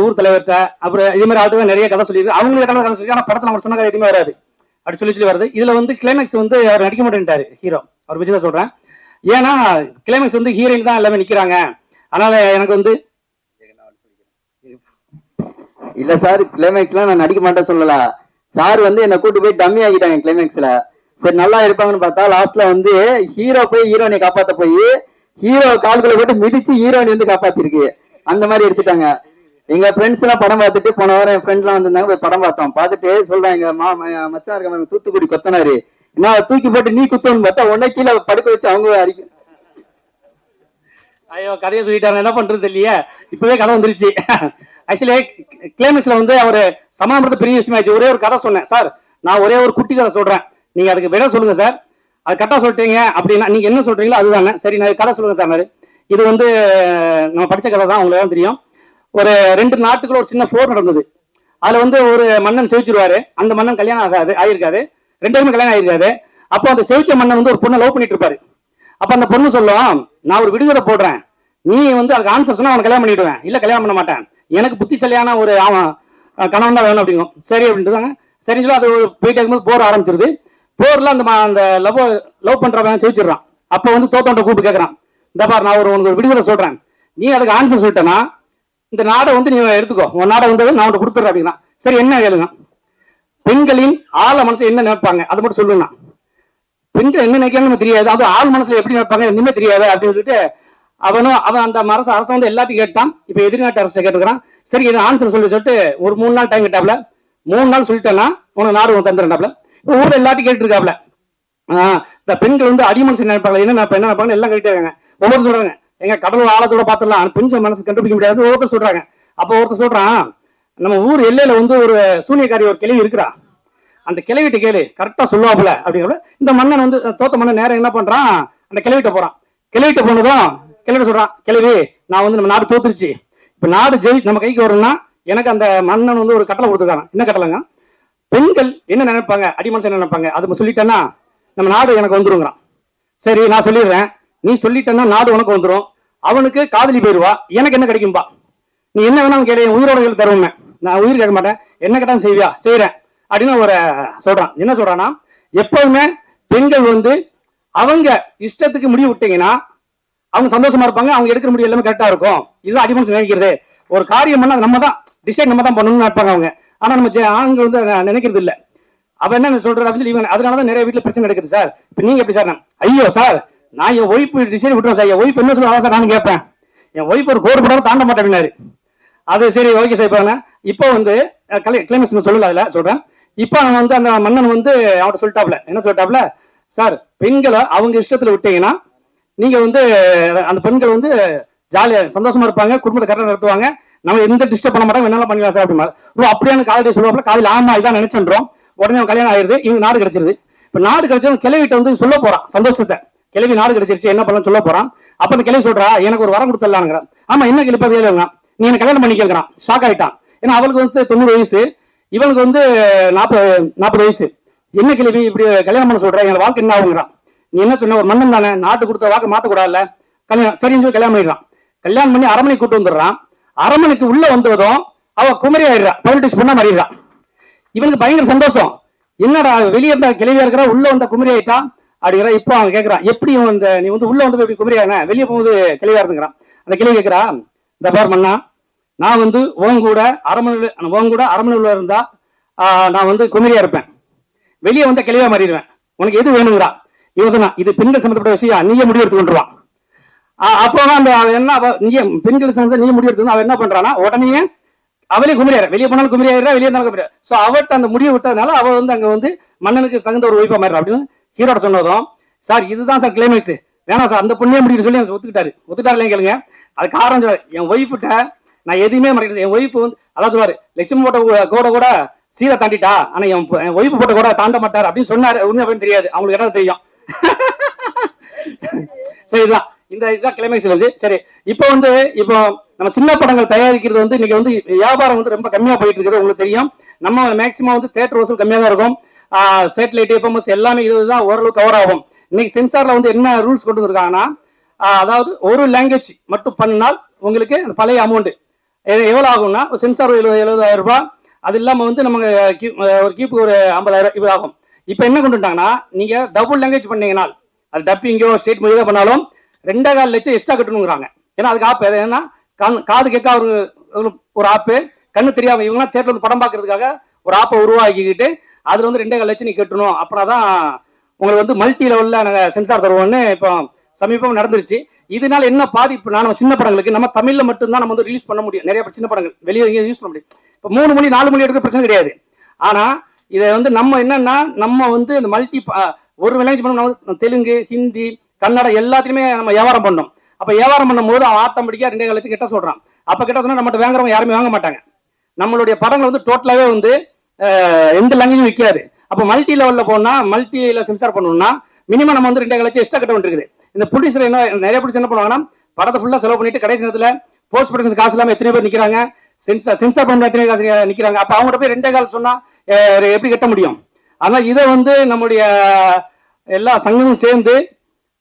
ஊர் தலைவர்கிட்ட, அப்புறம் இதே மாதிரி ஆளுக்கு நிறைய கதை சொல்லியிருக்கு. அவங்களுக்கு கதை சொல்லி ஆனால் படத்தில் நம்ம சொன்ன கதை எதுவுமே வராது. அப்படி சொல்லி வருது. இதுல வந்து கிளைமேக்ஸ் வந்து அவர் நடிக்க மாட்டேன்ட்டாரு ஹீரோ. அவர் வச்சு தான் சொல்றேன். ஏன்னா கிளைமேக்ஸ் வந்து ஹீரோயின் தான் எல்லாமே நிக்கிறாங்க. அதனால எனக்கு வந்து இல்ல சார், கிளைமேக்ஸ்லாம் நான் நடிக்க மாட்டேன்னு சொல்லல. சார் வந்து என்ன கூட்டு போய் டம்மி ஆகிட்டாங்க கிளைமேக்ஸ்ல. சரி நல்லா இருப்பாங்கன்னு பார்த்தா லாஸ்ட்ல வந்து ஹீரோ போய் ஹீரோனை காப்பாத்த போய் ஹீரோ கால்களை போட்டு மிதிச்சு ஹீரோனி வந்து காப்பாத்திருக்கு. அந்த மாதிரி எடுத்துட்டாங்க. எங்க ஃப்ரெண்ட்ஸ் எல்லாம் படம் பார்த்துட்டு போன வாரம் என் ஃப்ரெண்ட்ஸ் எல்லாம் வந்திருந்தாங்க, போய் படம் பார்த்தோம். பார்த்துட்டு சொல்றேன், எங்க மச்சான் இருக்க தூத்துக்குடி கொத்தனாரு, நான் தூக்கி போட்டு நீ குத்தோன்னு பார்த்தா உன்னை கீழே படுக்க வச்சு அவங்க அடிக்கும். ஐயோ கதையை சொல்லிட்டாரு, என்ன பண்றது இல்லையே. இப்பவே கதை வந்துருச்சு. ஆக்சுவலி கிளைமேக்ஸ்ல வந்து அவர் சமாளிப்பது பெரிய விஷயம் ஆயிடுச்சு. ஒரே ஒரு கதை சொன்னேன் சார், நான் ஒரே ஒரு குட்டி கதை சொல்றேன், நீங்க அதுக்கு விட சொல்லுங்க சார். அது கரெக்டா சொல்லிட்டீங்க அப்படின்னா நீங்க என்ன சொல்றீங்களோ அதுதானே. சரி நான் கதை சொல்லுங்க சார். இது வந்து நம்ம படிச்ச கதை தான், உங்களுக்கு தெரியும். ஒரு 2 நாட்டுக்குள்ள ஒரு சின்ன போர் நடந்தது. அதுல வந்து ஒரு மன்னன் செவிச்சிருவாரு. அந்த மன்னன் கல்யாணம் ஆகிருக்காது, 2 பேருமே கல்யாணம் ஆகிருக்காது. அப்போ அந்த செவிச்ச மன்னன் வந்து ஒரு பொண்ணை லவ் பண்ணிட்டு இருப்பாரு. அப்ப அந்த பொண்ணு சொல்லும், நான் ஒரு விடுதலை போடுறேன், நீ வந்து அதுக்கு ஆன்சர் சொன்னா அவனை கல்யாணம் பண்ணிடுவேன், இல்ல கல்யாணம் பண்ண மாட்டேன், எனக்கு புத்திசாலியான ஒரு கணவன் தான் வேணும் அப்படிங்கும். சரி அப்படின்ட்டு சரின்னு சொல்லி அது போயிட்டு இருக்கும்போது போர் ஆரம்பிச்சிருது. போர்ல அந்த லவ் பண்றவன் செவிச்சிடறான். அப்ப வந்து தோத்தோண்ட கூப்பிட்டு கேட்கறான், இந்த பார் நான் உனக்கு ஒரு விடுதலை சொல்றேன், நீ அதுக்கு ஆன்சர் சொல்லிட்டேன்னா இந்த நாடை வந்து நீ எடுத்துக்கோ, உன் நாடை வந்து நான் உனக்கு கொடுத்துட்றேன் அப்படின்னா. சரி என்ன கேளுங்க. பெண்களின் ஆழ மனசு என்ன நினைப்பாங்க அதை மட்டும் சொல்லுங்க. பெண்கள் என்ன நினைக்கிறாங்க நமக்கு தெரியாது, அது ஆள் மனசுல எப்படி நினைப்பாங்க இனிமே தெரியாது அப்படின்னு சொல்லிட்டு அவன் அந்த அரசு வந்து எல்லாத்தையும் கேட்டான். இப்ப எதிர்நாட்டு அரசு கேட்டுக்கிறான். சரி இது ஆன்சர் சொல்லிட்டு ஒரு 3 நாள் டைம் கேட்டாப்ல. 3 நாள் சொல்லிட்டேன்னா உனக்கு நாடு தந்துட்டாப்ல. இப்ப ஊர்ல எல்லாத்தையும் கேட்டு இருக்காப்ல. இந்த பெண்கள் வந்து அடிமனசு நினைப்பாங்க, என்ன நினைப்பாங்க எல்லாம் கேட்டு இருக்காங்க. ஒவ்வொரு சொல்றாங்க எங்க கடவுள் ஆழத்தோட பாத்துடலாம், பெண்கள் மனசு கண்டுபிடிக்க முடியாது ஒவ்வொருத்தர் சொல்றாங்க. அப்ப ஒருத்தர் சொல்றான், நம்ம ஊர் எல்லையில வந்து ஒரு சூனியக்காரி ஒரு கிளவி இருக்கிறா, அந்த கிளவிட்ட கேளு கரெக்டா சொல்லுவாப்புல அப்படிங்கிற. இந்த மன்னன் வந்து தோத்த மன்னன் நேரம் என்ன பண்றான், அந்த கிளவிட்ட போறான். கிளவிட்ட போனதும் கிளவிட்ட சொல்றான், கிளவி நான் வந்து நம்ம நாடு தோத்துருச்சு, இப்ப நாடு நம்ம கைக்கு வரும்னா எனக்கு அந்த மன்னன் வந்து ஒரு கட்டளை கொடுத்துருக்காங்க. என்ன கட்டளைங்க, பெண்கள் என்ன நினைப்பாங்க அடிமனசு என்ன நினைப்பாங்க அது சொல்லிட்டேன்னா நம்ம நாடு எனக்கு வந்துருங்கிறான். சரி நான் சொல்லிடுறேன், நீ சொல்லிட்டேன்னா நாடு உனக்கு வந்துடும், அவனுக்கு காதலி போயிருவா, எனக்கு என்ன கிடைக்கும்பா, நீ என்ன வேணாலும் கேளு, உயிரோட தருவேன், நான் உயிர் கேட்க மாட்டேன், என்ன கேட்டாலும் செய்வியா செய்யறேன் அப்படின்னு ஒரு சொல்றான். என்ன சொல்றான்னா, எப்பவுமே பெண்கள் வந்து அவங்க இஷ்டத்துக்கு முடிவு விட்டீங்கன்னா அவங்க சந்தோஷமா இருப்பாங்க, அவங்க எடுக்கிற முடிவு எல்லாமே கரெக்டா இருக்கும். இதுதான் அடிமனசு நினைக்கிறது. ஒரு காரியம் பண்ணா நம்ம தான் டிசைட் நம்ம தான் பண்ணணும்னு நினைப்பாங்க அவங்க. ஆனா நம்ம ஆண்கள் வந்து நினைக்கிறது இல்லை. அவ என்ன சொல்றது அப்படின்னு அதனாலதான் நிறைய வீட்டுல பிரச்சனை நடக்குது சார். இப்ப நீங்க எப்படி சார், ஐயோ சார் நான் என் ஒய்ஃப் டிசைன் விட்டுருவேன் சார், என் ஒய்ஃப் என்ன சொல்லுவாங்க சார் நான் கேட்பேன், என் ஒய்ஃப் ஒரு கோடு போடாம தாண்ட மாட்டேன். அது சரி ஓகே சார். இப்போ வந்து கிளைமேக்ஸ் சொல்லல அதுல சொல்றேன். இப்போ அவன் வந்து அந்த மன்னன் வந்து அவன் சொல்லிட்டாப்ல, என்ன சொல்லிட்டாப்ல, சார் பெண்களை அவங்க இஷ்டத்துல விட்டீங்கன்னா நீங்க வந்து அந்த பெண்கள் வந்து ஜாலியா சந்தோஷமா இருப்பாங்க, குடும்பத்தை கரெக்டாக நடத்துவாங்க, நம்ம எந்த டிஸ்டர்ப் பண்ண மாட்டாங்க, வேணாலும் பண்ணிக்கலாம் சார் அப்படின்னா அப்படியான காதலி சொல்லுவாப்புல. காதலி ஆமா இதான் நினைச்சோம். உடனே அவன் கல்யாணம் ஆயிருது, இவங்க நாடு கிடைச்சிருது. இப்ப நாடு கிடைச்சது கிளவிட்ட வந்து சொல்ல போறான் சந்தோஷத்தை, கிளவி நாடு கிடைச்சிருச்சு என்ன பண்ணலாம் சொல்ல போறான். அப்ப அந்த கிளவி சொல்றா எனக்கு ஒரு வரம் கொடுத்துடலாங்கிறான். ஆமா என்ன கிளப்பது நீ என்ன கல்யாணம் பண்ணி கேட்கிறான். ஷாக் ஆயிட்டான். ஏன்னா அவளுக்கு வந்து 90 வயசு, இவனுக்கு வந்து 40 வயசு. என்ன கிளவி இப்படி கல்யாணம் பண்ண சொல்ற, என் வாழ்க்கை என்ன ஆகுங்கிறான். நீ என்ன சொன்ன, ஒரு மன்னன் தானே, நாட்டு கொடுத்த வாக்கு மாத்தக்கூடாதுல்ல, கல்யாணம் சரின்னு சொல்லி கல்யாணம் பண்ணிடுறான். கல்யாணம் பண்ணி அரமனை கூட்டு வந்துடுறான். அரமனைக்கு உள்ள வந்ததும் அவ குமரி ஆயிடுறா, பாலிடிக்ஸ் பண்ண மாறிடுறான். இவனுக்கு பயங்கர சந்தோஷம், என்னடா வெளியே இருந்தா கிளவியா இருக்கிறா, உள்ள வந்த குமரி ஆயிட்டா அப்படிங்கிற. இப்போ அவன் கேட்கறான், எப்படி நீ வந்து உள்ள வந்து எப்படி குமரி ஆன, வெளியே போகும்போது கிளவியா இருந்துங்கிறான். அந்த கிளவி கேட்கிறா, இந்த பார் மன்னா, நான் வந்து உன் கூட அரமனையில் இருந்தா நான் வந்து குமரியா இருப்பேன், வெளியே வந்த கிளவியா மாறிடுவேன், உனக்கு எது வேணுங்கிறா. இவன் சொன்னா இது பெண்கள் சம்பந்தப்பட்ட விஷயம், நீயே முடிவு எடுத்து கொண்டுருவான். அப்புறம் அந்த என்ன பெண்கள் சம்பந்தம் நீ முடிவு எடுத்து அவன் என்ன பண்றான்னா உடனே அவளே குமரியாரு, வெளியே போனாலும் குமரியாயிரா, வெளியே இருந்தாலும் குமரியா. சோ அவட்ட அந்த முடிவு விட்டதுனால அவ வந்து அங்க வந்து மன்னனுக்கு தகுந்த ஒரு ஒய்ஃபா மாறிடுறா அப்படின்னு ஹீரோட சொன்னதும், சார் இதுதான் சார் கிளைமேக்ஸ், வேணாம் சார் அந்த பொண்ணே முடிவு சொல்லி ஒத்துக்கிட்டாரு கேளுங்க. அது காரணம் சொல்லுவாரு, என் ஒய்ஃப்கிட்ட நான் எதுவுமே மறைக்கிறேன். என் ஒய்ஃப் வந்து அதான் சொல்லுவாரு, லட்சுமி போட்ட கூட சீரை தாண்டிட்டா, ஆனா என் ஒய்ஃப் போட்ட கூட தாண்ட மாட்டார் அப்படின்னு சொன்னாரு. உண்மை அப்படின்னு தெரியாது, அவங்களுக்கு இடம் தெரியும். சரி இதுதான் இதுதான் கிளைமேக்ஸ் வந்து. சரி இப்போ நம்ம சின்ன படங்கள் தயாரிக்கிறது வந்து இன்னைக்கு வந்து வியாபாரம் வந்து ரொம்ப கம்மியா போயிட்டு இருக்குது, உங்களுக்கு தெரியும். நம்ம மேக்சிமம் வந்து தியேட்டர் வசூல் கம்மியா தான் இருக்கும், சேட்டலைட் எஃப்எம்எஸ் எல்லாமே இதுதான் ஓரளவு கவர் ஆகும். இன்னைக்கு சென்சார்ல வந்து என்ன ரூல்ஸ் கொண்டு வந்திருக்காங்கன்னா, அதாவது ஒரு லாங்குவேஜ் மட்டும் பண்ணால் உங்களுக்கு பழைய அமௌண்ட் எவ்வளவு ஆகும்னா, சென்சார் 70,000 ரூபாய், அது இல்லாம வந்து நமக்கு ஒரு கீப்பு ஒரு 50,000 இது ஆகும். இப்போ என்ன கொண்டு வந்துட்டாங்கன்னா, நீங்க டபுள் லாங்குவேஜ் பண்ணீங்கன்னா, அது டப்பிங்கோ ஸ்டேட் மொழியோ பண்ணாலும் 2.25 லட்சம் எக்ஸ்ட்ரா கட்டணுங்கிறாங்க. ஏன்னா அதுக்கு ஆப் ஏன்னா காது கேட்க ஒரு ஆப்பு, கண்ணு தெரியாம இவங்க தேட்டர் வந்து படம் பார்க்கறதுக்காக ஒரு ஆப்பை உருவாக்கிக்கிட்டு அதுல வந்து 2.25 லட்சம் நீ கட்டணும், அப்புறம் தான் உங்களுக்கு வந்து மல்டி லெவல்ல நாங்க சென்சார் தருவோம்னு இப்போ சமீபம் நடந்துருச்சு. இதனால என்ன பாதிப்பு, நம்ம சின்ன படங்களுக்கு நம்ம தமிழ்ல மட்டும்தான் நம்ம வந்து ரிலீஸ் பண்ண முடியும். நிறைய சின்ன படங்கள் வெளியே யூஸ் பண்ண முடியும். இப்போ 3 மொழி 4 மொழி எடுக்க பிரச்சனை கிடையாது. ஆனா இதை வந்து நம்ம என்னன்னா, நம்ம வந்து இந்த மல்டி ஒரு லாங்குவேஜ் பண்ண தெலுங்கு, ஹிந்தி, கன்னடம் எல்லாத்தையுமே நம்ம வியாபாரம் பண்ணோம். அப்ப வியாபாரம் பண்ணும் போது அவன் ஆட்டோமேட்டிக்கா 2.25 லட்சம் கிட்ட சொல்றான். அப்ப கிட்ட சொன்னா நம்மகிட்ட வாங்குறவங்க யாருமே வாங்க மாட்டாங்க. நம்மளுடைய படங்கள் வந்து டோட்டலாவே வந்து எந்த லாங்குவேஜும் விற்காது. அப்ப மல்டி லெவல்ல போனா, மல்டில சென்சார் பண்ணணும்னா மினிமம் நம்ம வந்து 2.25 லட்சம் எக்ஸ்ட்ரா கட்ட வேண்டியிருக்குது. இந்த ப்ரொடியூசர் என்ன நிறைய ப்ரொடியூசர் என்ன பண்ணுவாங்கன்னா, படத்தை ஃபுல்லா செலவு பண்ணிட்டு கடைசி நேரத்துல போஸ்ட் ப்ரொடக்ஷன் காசு இல்லாம எத்தனை பேர் நிக்கிறாங்க, சென்சார் பண்ண எத்தனை காசு நிக்கிறாங்க. அப்ப அவங்க போய் 2.25 சொன்னா எப்படி கட்ட முடியும்? ஆனா இதை வந்து நம்முடைய எல்லா சங்கமும் சேர்ந்து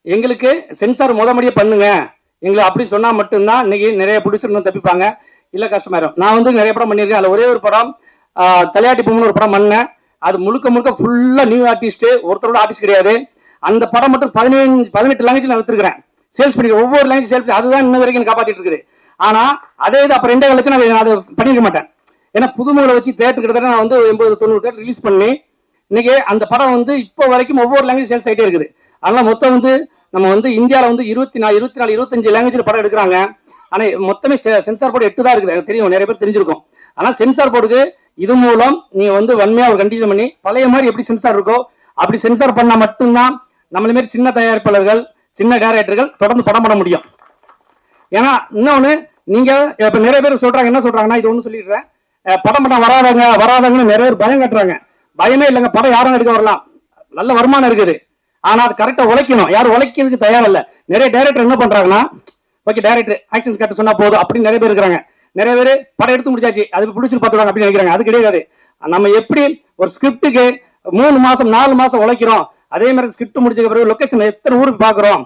எங்களுக்கு சென்சார் முதமடியே பண்ணுங்க எங்களை அப்படி சொன்னா மட்டும்தான் இன்னைக்கு நிறைய ப்ரொடியூசர் தப்பிப்பாங்க, இல்ல கஷ்டமாயிரும். நான் வந்து நிறைய படம் பண்ணியிருக்கேன். அதுல ஒரே ஒரு படம் தலையாட்டி பொம்முன்னு ஒரு படம் பண்ணேன். அது முழுக்க ஃபுல்லா நியூ ஆர்டிஸ்ட், ஒருத்தரோட ஆர்டிஸ்ட் கிடையாது. அந்த படம் மட்டும் 18 லாங்குவேஜ் நான் வித்துருக்கிறேன், சேல்ஸ் பண்ணி ஒவ்வொரு லாங்குவேஜ் சேல்ஸ், அதுதான் இன்ன வரைக்கும் காப்பாத்திட்டு இருக்குது. ஆனா அதே இது அப்புறம் 2.25 லட்சம் நான் அதை பண்ணிருக்க மாட்டேன். ஏன்னா புதுமுகலை வச்சு தேட்டர் கிட்டத்தட்ட நான் வந்து 80-90 தேட்டர் ரிலீஸ் பண்ணி இன்னைக்கு அந்த படம் வந்து இப்போ வரைக்கும் ஒவ்வொரு லாங்குவேஜ் சேல்ஸ் ஆகிட்டே இருக்குது. அதனால மொத்தம் வந்து நம்ம வந்து இந்தியாவில் வந்து 24-25 லாங்குவேஜில் படம் எடுக்கிறாங்க. ஆனால் மொத்தமே சென்சார் போர்டு 8 தான் இருக்குது. எனக்கு தெரியும், நிறைய பேர் தெரிஞ்சிருக்கும். ஆனால் சென்சார் போர்டுக்கு இது மூலம் நீங்கள் வந்து வன்மையாக ஒரு கண்டிஷன் பண்ணி பழைய மாதிரி எப்படி சென்சார் இருக்கோ அப்படி சென்சார் பண்ணால் மட்டும்தான் நம்மள மாரி சின்ன தயாரிப்பாளர்கள், சின்ன டைரக்டர்கள் தொடர்ந்து படம் பண்ண முடியும். ஏன்னா இன்னொன்று, நீங்கள் இப்போ நிறைய பேர் சொல்கிறாங்க, என்ன சொல்கிறாங்கன்னா, இது ஒன்று சொல்லிடுறேன், படம் பண்ண வராதவங்கன்னு நிறைய பேர் பயம் கட்டுறாங்க. பயமே இல்லைங்க, படம் யாரும் எடுக்க வரலாம், நல்ல வருமானம் இருக்குது. ஆனால் அது கரெக்டாக உழைக்கணும். யாரும் உழைக்கிறதுக்கு தயார் இல்லை. நிறைய டைரக்டர் என்ன பண்ணுறாங்கன்னா, ஓகே டைரக்டர் ஆக்ஷன்ஸ் கட்ட சொன்னால் போதும் அப்படின்னு நிறைய பேர் இருக்கிறாங்க. நிறைய பேர் படம் எடுத்து முடிச்சாச்சு, அது பிடிச்சிட்டு பார்த்துருவாங்க அப்படின்னு நினைக்கிறாங்க. அது கிடையாது. நம்ம எப்படி ஒரு ஸ்கிரிப்டுக்கு 3 மாசம் 4 மாசம் உழைக்கிறோம், அதே மாதிரி ஸ்கிரிப்ட் முடிச்ச பிறகு லொகேஷன் எத்தனை ஊருக்கு பார்க்குறோம்,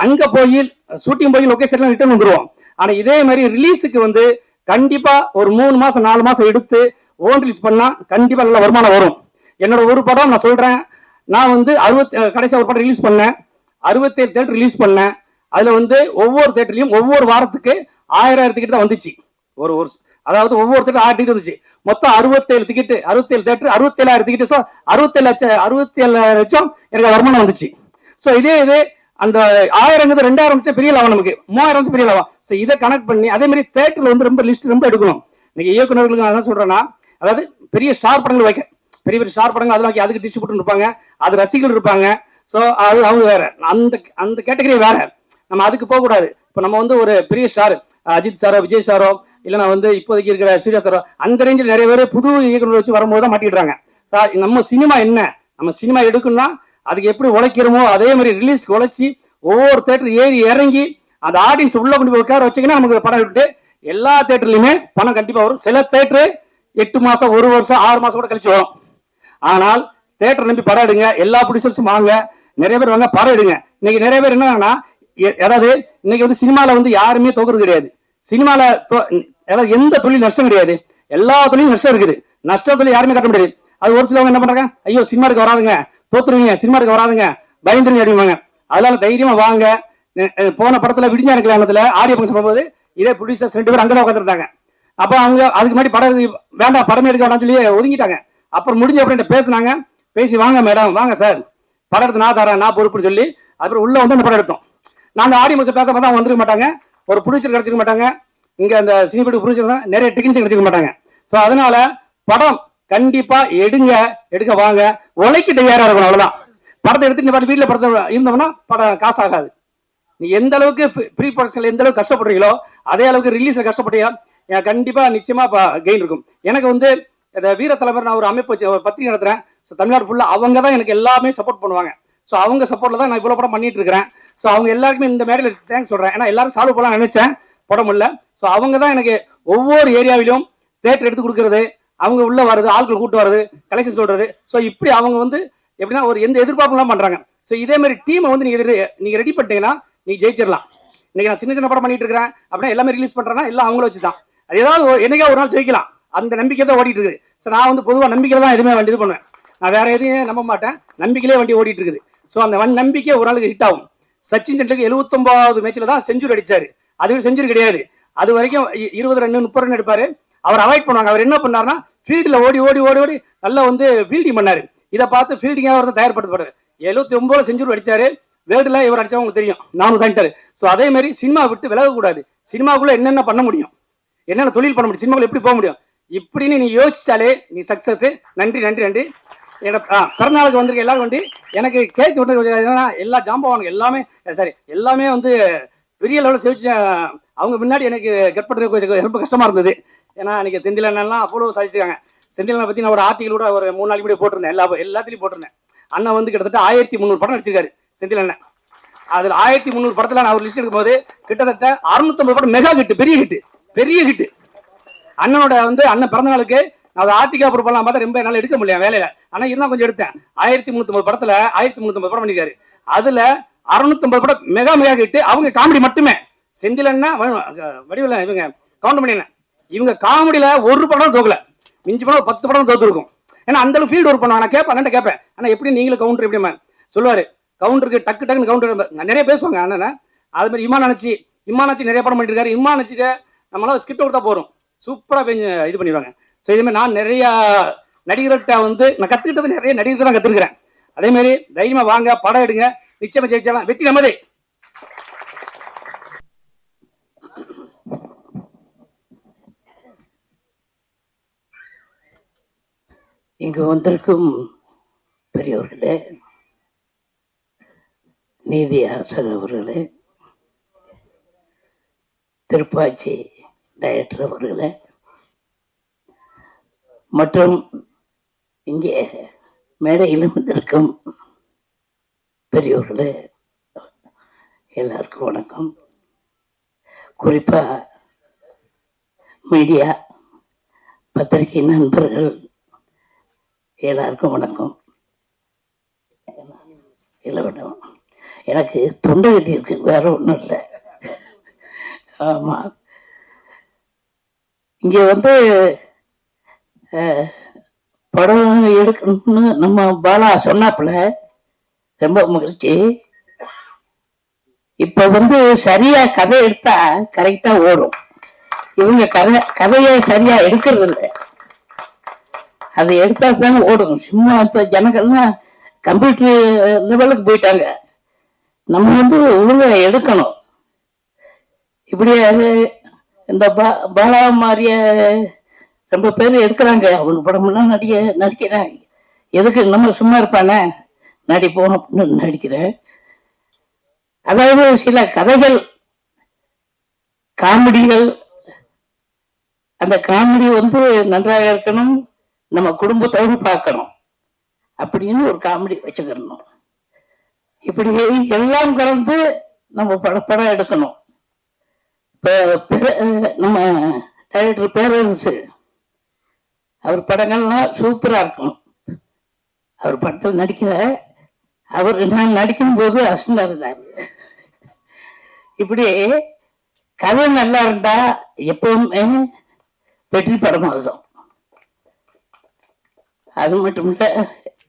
அங்கே போய் ஷூட்டிங் போய் லொகேஷன்லாம் ரிட்டர்ன் வந்துடுவோம். ஆனால் இதே மாதிரி ரிலீஸுக்கு வந்து கண்டிப்பா ஒரு 3 மாசம் 4 மாசம் எடுத்து ஓன் ரிலீஸ் பண்ணா கண்டிப்பா நல்ல வருமானம் வரும். என்னோட ஒரு படம் நான் சொல்றேன், நான் வந்து கடைசியா ஒரு படம் ரிலீஸ் பண்ணேன், 67 தேட்டர் ரிலீஸ் பண்ணேன். அதுல வந்து ஒவ்வொரு தேட்டர்லயும் ஒவ்வொரு வாரத்துக்கு 1000 டிக்கெட் தான் வந்துச்சு. ஒரு அதாவது ஒவ்வொரு தேட்டர் 1000 டிக்கெட் வந்துச்சு. மொத்தம் 67 டிக்கெட், 67 தேட்டர், 67,000 டிக்கெட். ஸோ 67 லட்சம் எனக்கு வருமானம் வந்துச்சு. ஸோ இதே அந்த 1000 2000 பெரிய லாபம், நமக்கு 3000 பெரிய லாபம். ஸோ இதை கனெக்ட் பண்ணி அதே மாதிரி தேட்டர்ல வந்து ரொம்ப லிஸ்ட் ரொம்ப எடுக்கணும். இன்னைக்கு இயக்குநர்களுக்கு நான் என்ன சொல்றேன்னா, அதாவது பெரிய ஸ்டார் படங்கள் வைக்க, பெரிய பெரிய ஸ்டார் படங்கள் அதெல்லாம் வைக்க, அதுக்கு டிஸ்ட்ரிபியூட்டர் இருப்பாங்க, அது ரசிகர்கள் இருப்பாங்க. ஸோ அது அவங்க வேற, அந்த கேட்டகரி வேற. நம்ம அதுக்கு போகக்கூடாது. இப்போ நம்ம வந்து ஒரு பெரிய ஸ்டார் அஜித் சாரோ, விஜய் சாரோ, இல்லைன்னா வந்து இப்போதைக்கு இருக்கிற சூர்யா சாரோ, அந்த ரேஞ்சில் நிறைய பேர் புது இயக்குநர் வச்சு வரும்போது தான் மாட்டிடுறாங்க. நம்ம சினிமா என்ன, நம்ம சினிமா எடுக்கணும்னா அதுக்கு எப்படி உழைக்கிறோமோ அதே மாதிரி ரிலீஸ்க்கு உழைச்சி ஒவ்வொரு தேட்டர் ஏறி இறங்கி அந்த ஆடியன்ஸ் உள்ள கொண்டு போய் உட்கார வச்சிங்கன்னா நமக்கு படம் விட்டு எல்லா தேட்டர்லையுமே பணம் கண்டிப்பா வரும். சில தேட்டரு 8 மாசம் 1 வருஷம் 6 மாசம் கூட கழிச்சு வரும். ஆனால் தேட்டர் நம்பி படம் எடுங்க, எல்லா ப்ரொடியூசர்ஸும் வாங்க, நிறைய பேர் வாங்க, படம் எடுங்க. இன்னைக்கு நிறைய பேர் என்னன்னா, அதாவது இன்னைக்கு வந்து சினிமால வந்து யாருமே தோக்குறது கிடையாது. சினிமால எந்த தொழில் நஷ்டம் கிடையாது, எல்லா தொழிலும் நஷ்டம் இருக்குது. நஷ்ட தொழில் யாருமே கட்ட முடியாது. அது ஒரு சிலவங்க என்ன பண்றாங்க, ஐயோ சினிமாவுக்கு வராதுங்க, தோத்துருவீங்க, சினிமாவுக்கு வராதுங்க, பயந்துருங்க அப்படிவாங்க. அதனால தைரியமா வாங்க. போன படத்துல விடிஞ்சான கல்யாணத்துல ஆடியோ ஃபங்க்ஷன் போகும்போது இதே ப்ரொடியூசர்ஸ் 2 பேர் அங்கதான் உட்காந்துருந்தாங்க. அப்ப அவங்க அதுக்கு முன்னாடி படம் வேண்டாம், படம் எடுக்க வேண்டாம்னு சொல்லி ஒதுங்கிட்டாங்க. அப்புறம் முடிஞ்ச அப்படின்னு பேசினாங்க. பேசி வாங்க மேடம், வாங்க சார், படம் எடுத்து நான் தரேன், நான் பொறுப்புன்னு சொல்லி அப்புறம் உள்ள வந்து அந்த படம் எடுத்தோம். நான் ஆடியோ ஃபங்க்ஷன் பேச பார்த்தா வந்துருக்க மாட்டாங்க, ஒரு ப்ரொடியூசர் கிடைச்சிக்க மாட்டாங்க, இங்க அந்த சினிமா ப்ரொடியூசர் நிறைய டெக்னீஷியன் கிடைச்சிக்க மாட்டாங்க. ஸோ அதனால படம் கண்டிப்பா எடுக்க வாங்க, உழைக்க தயாரா இருக்கணும். அவ்வளவுதான். படத்தை எடுத்து வீட்டில் படத்தை இருந்தோம்னா படம் காசு ஆகாது. நீ எந்த அளவுக்கு ப்ரீ ப்ரொடக்ஷன்ல எந்த அளவுக்கு கஷ்டப்படுறீங்களோ அதே அளவுக்கு ரிலீஸை கஷ்டப்பட்டீங்கன்னா கண்டிப்பா நிச்சயமா கெயின் இருக்கும். எனக்கு வந்து வீர தலைவர் நான் ஒரு அமைப்பு வச்சு ஒரு பத்திரிகை நடத்துறேன். ஸோ தமிழ்நாடு ஃபுல்லா அவங்க தான் எனக்கு எல்லாமே சப்போர்ட் பண்ணுவாங்க. ஸோ அவங்க சப்போர்ட்ல தான் நான் இவ்வளவு படம் பண்ணிட்டு இருக்கிறேன். ஸோ அவங்க எல்லாருக்குமே இந்த மேடையில் தேங்க்ஸ் சொல்றேன். ஏன்னா எல்லாரும் சால்வ் பண்ணலாம் நினைச்சேன், படம் இல்லை. ஸோ அவங்க தான் எனக்கு ஒவ்வொரு ஏரியாவிலும் தேட்டர் எடுத்து கொடுக்கறது, அவங்க உள்ள வருது, ஆட்கள் கூட்டு வருது, கலெக்ஷன் சொல்றது. ஸோ இப்படி அவங்க வந்து எப்படின்னா ஒரு எந்த எதிர்பார்ப்புலாம் பண்றாங்க. ஸோ இதே மாதிரி டீமை வந்து நீங்க ரெடி பண்ணிட்டீங்கன்னா நீ ஜெயிச்சிடலாம். இன்னைக்கு நான் சின்ன படம் பண்ணிட்டு இருக்கிறேன் அப்படின்னா எல்லாமே ரிலீஸ் பண்றேன்னா எல்லாம் அவங்கள வச்சுதான். அது ஏதாவது என்னைக்கா ஒரு நாள் ஜெயிக்கலாம், அந்த நம்பிக்கை தான் ஓடிட்டு இருக்குது. ஸோ நான் வந்து பொதுவாக நம்பிக்கையில தான் எதுவுமே வண்டி இது பண்ணுவேன். நான் வேற எதையும் நம்ப மாட்டேன், நம்பிக்கையிலே வண்டி ஓடிட்டு இருக்குது. ஸோ அந்த நம்பிக்கை ஒரு நாளுக்கு ஹிட் ஆகும். சச்சின் டெண்டுல்கர் 79வது மேட்ச்ல தான் செஞ்சுரி அடிச்சாரு. அது செஞ்சுரி கிடையாது, அது வரைக்கும் 20 ரன் 30 ரன் எடுப்பாரு. அவர் அவாய்ட் பண்ணுவாங்க. அவர் என்ன பண்ணாருன்னா ஃபீல்டில் ஓடி ஓடி ஓடி ஓடி நல்லா வந்து ஃபீல்டிங் பண்ணாரு. இதை பார்த்து ஃபீல்டிங்காக அவர் தான் தயார்படுத்தப்படுறாரு. 79 செஞ்சுரி அடிச்சாரு. வேர்ல்டுல இவர் அடிச்சா உங்களுக்கு தெரியும், 4 தாண்டிட்டாரு. ஸோ அதே மாதிரி சினிமா விட்டு விலகக்கூடாது. சினிமாக்குள்ள என்னென்ன பண்ண முடியும், என்னென்ன தொழில் பண்ண முடியும், சினிமாக்குள்ள எப்படி போக முடியும், இப்படின்னு நீ யோசிச்சாலே நீ சக்சஸ். நன்றி நன்றி நன்றி. பிறந்தநாளுக்கு வந்திருக்க எல்லாரும் வண்டி எனக்கு கேக் விட்டு என்னன்னா எல்லா ஜாம்பவானுங்க எல்லாமே வந்து பெரிய லெவலில் சேவிச்ச அவங்க முன்னாடி எனக்கு கட் பண்ணுறது ரொம்ப கஷ்டமா இருந்தது. ஏன்னா இன்னைக்கு செந்திலண்ணெல்லாம் அவ்வளோ சாதிச்சிருக்காங்க. செந்திலனை பற்றி நான் ஒரு ஆர்டிகல் கூட ஒரு 3 நாளைக்கு முன்னாடி போட்டிருந்தேன், எல்லாத்துலையும் போட்டிருந்தேன். அண்ணன் வந்து கிட்டத்தட்ட 1300 படம் நடிச்சிருக்காரு செந்தில் அண்ணன். அதில் 1300 படத்தில் நான் ஒரு லிஸ்ட் எடுக்கும்போது கிட்டத்தட்ட 650 படம் மெகா ஹிட், பெரிய ஹிட். அண்ணனோட வந்து அண்ணன் பிறந்த நாளுக்கு நான் ஆர்டிகா பொறுப்பெல்லாம் பார்த்தா ரொம்ப என்னால் எடுக்க முடியல வேலையில. ஆனால் இருந்தால் கொஞ்சம் எடுத்தேன். 1350 படத்தில் 1350 படம் பண்ணிருக்காரு. அதுல 650 படம் மெகா ஹிட். அவங்க காமெடி மட்டுமே. செந்தில் அண்ணன் வடிவில் இவங்க கவுண்ட் பண்ணி இவங்க காமெடியில ஒரு படம் தோக்கல, மிஞ்சி படம் 10 படம் தோத்துருக்கும். ஏன்னா அந்த அளவு ஃபீல்டு ஒர்க் பண்ணுவாங்க. நான் கேட்பேன், அண்ணன் கேட்பேன், ஆனால் எப்படி நீங்களும் கவுண்டர் எப்படி சொல்லுவாரு, கவுண்டருக்கு டக்குன்னு கவுண்டர் நிறைய பேசுவாங்க அண்ணன். அது மாதிரி இம்மானாச்சி நிறைய படம் பண்ணிட்டு இருக்காரு. இம்மானாச்சிட்ட நம்மளால ஸ்கிரிப்ட் கொடுத்தா போறோம், சூப்பரா இது பண்ணிடுவாங்க. ஸோ இதேமாதிரி நான் நிறையா நடிகர்கிட்ட வந்து நான் கற்றுக்கிட்டது நிறைய நடிகர்கள் தான் கற்றுருக்கிறேன். அதேமாதிரி தைரியமாக வாங்க, படம் எடுங்க, நிச்சயமாக ஜெயிச்சாலும் வெற்றி நமதே. இங்கு வந்திருக்கும் பெரியவர்களே, நீதி அரசர் அவர்களே, திருப்பாச்சி டைரக்டர் அவர்களே, மற்றும் இங்கே மேடையில் வந்திருக்கும் பெரியவர்களே, எல்லாருக்கும் வணக்கம். குறிப்பாக மீடியா பத்திரிகை நண்பர்கள் எல்லாருக்கும் வணக்கம். இல்லை வேண்டாம், எனக்கு தொண்டை கட்டி இருக்கு, வேற ஒன்றும் இல்லை. ஆமாம், இங்கே வந்து படம் எடுக்கணும்னு நம்ம பாலா சொன்னாப்புல ரொம்ப மகிழ்ச்சி. இப்போ வந்து சரியா கதை எடுத்தா கரெக்டா ஓடும். இவங்க கதையை சரியா எடுக்கிறது இல்லை. அதை எடுத்தா தானே ஓடும். சும்மா இப்போ ஜனங்கள்லாம் கம்ப்யூட்டர் லெவலுக்கு போயிட்டாங்க. நம்ம வந்து ஒழுங்கா எடுக்கணும். இப்படி இந்த பாலா மாதிரிய ரொம்ப பேர் எடுக்கிறாங்க. அவங்க படமெல்லாம் நடிக்கிறேன். எதுக்கு நம்ம சும்மா இருப்பானே, நடிப்போம் அப்படின்னு நடிக்கிறேன். அதாவது சில கதைகள், காமெடிகள், அந்த காமெடி வந்து நன்றாக இருக்கணும், நம்ம குடும்பத்தோடு பார்க்கணும் அப்படின்னு ஒரு காமெடி வச்சுக்கணும். இப்படி எல்லாம் கலந்து நம்ம படம் எடுக்கணும். இப்போ நம்ம டைரக்டர் பேரரசு அவர் படங்கள்லாம் சூப்பரா இருக்கும். அவர் படத்தில் நடிக்கிற அவர் நான் நடிக்கும் போது அசண்டா இருந்தார். இப்படி கதை நல்லா இருந்தா எப்பவுமே வெற்றி படமாகும். அது மட்டும் இல்ல,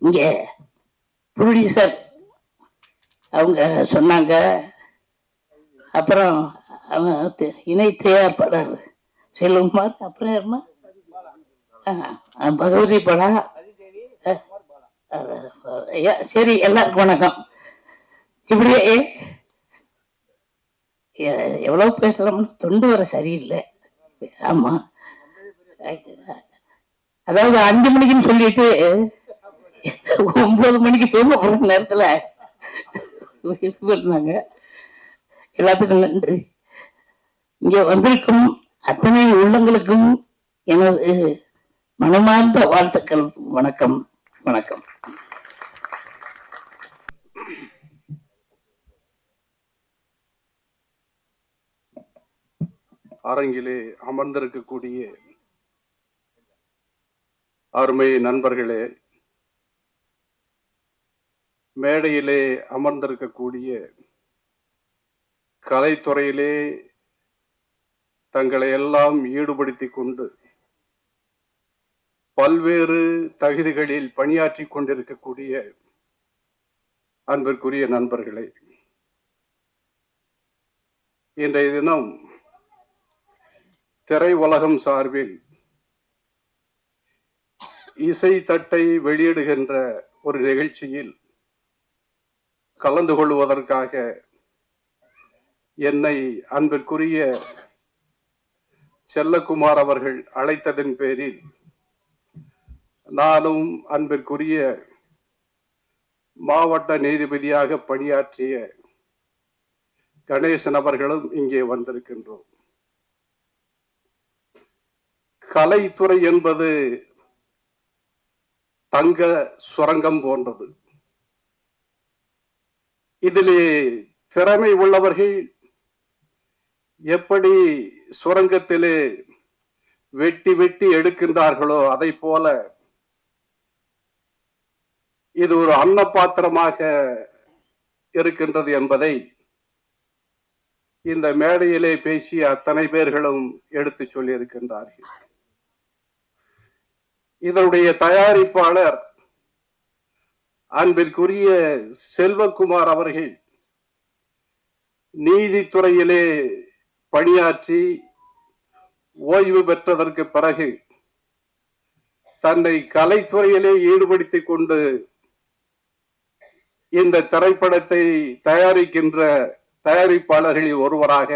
இங்க ப்ரொடியூசர் அவங்க சொன்னாங்க. அப்புறம் அவங்க இணை தயாரிப்பாளர் செல்வகுமார், அப்புறம் யாருமா பகவதி படம். சரி, எல்லாருக்கும் வணக்கம். இப்படியே எவ்வளவு பேசலாம்னு தொண்டு வர சரியில்லை. ஆமா, அதாவது 5 மணிக்குன்னு சொல்லிட்டு 9 மணிக்கு தூங்க போற நேரத்துல இருந்தாங்க. எல்லாத்துக்கும் நன்றி. இங்க வந்திருக்கும் அத்தனை உள்ளங்களுக்கும் எனது மனமார்ந்த வாழ்த்துக்கள். வணக்கம், வணக்கம். அரங்கிலே அமர்ந்திருக்கக்கூடிய அருமை நண்பர்களே, மேடையிலே அமர்ந்திருக்கக்கூடிய கலைத்துறையிலே தங்களை எல்லாம் ஈடுபடுத்திக் கொண்டு பல்வேறு தகுதிகளில் பணியாற்றி கொண்டிருக்கக்கூடிய அன்பிற்குரிய நண்பர்களே, இன்றைய தினம் திரை உலகம் சார்பில் இசை தட்டை வெளியிடுகின்ற ஒரு நிகழ்ச்சியில் கலந்து கொள்வதற்காக என்னை அன்பிற்குரிய செல்லகுமார் அவர்கள் அழைத்ததன் பேரில் நானும் அன்பிற்குரிய மாவட்ட நீதிபதியாக பணியாற்றிய கணேசன் அவர்களும் இங்கே வந்திருக்கின்றோம். கலைத்துறை என்பது தங்க சுரங்கம் போன்றது. இதிலே திறமை உள்ளவர்கள் எப்படி சுரங்கத்திலே வெட்டி வெட்டி எடுக்கின்றார்களோ அதை போல இது ஒரு அன்னபாத்திரமாக இருக்கின்றது என்பதை இந்த மேடையிலே பேசிய அத்தனை பேர்களும் எடுத்து சொல்லி இருக்கின்றார்கள். இதனுடைய தயாரிப்பாளர் அன்பிற்குரிய செல்வகுமார் அவர்கள் நீதித்துறையிலே பணியாற்றி ஓய்வு பெற்றதற்கு பிறகு தன்னை கலைத்துறையிலே ஈடுபடுத்திக் கொண்டு இந்த திரைப்படத்தை தயாரிக்கின்ற தயாரிப்பாளர்களில் ஒருவராக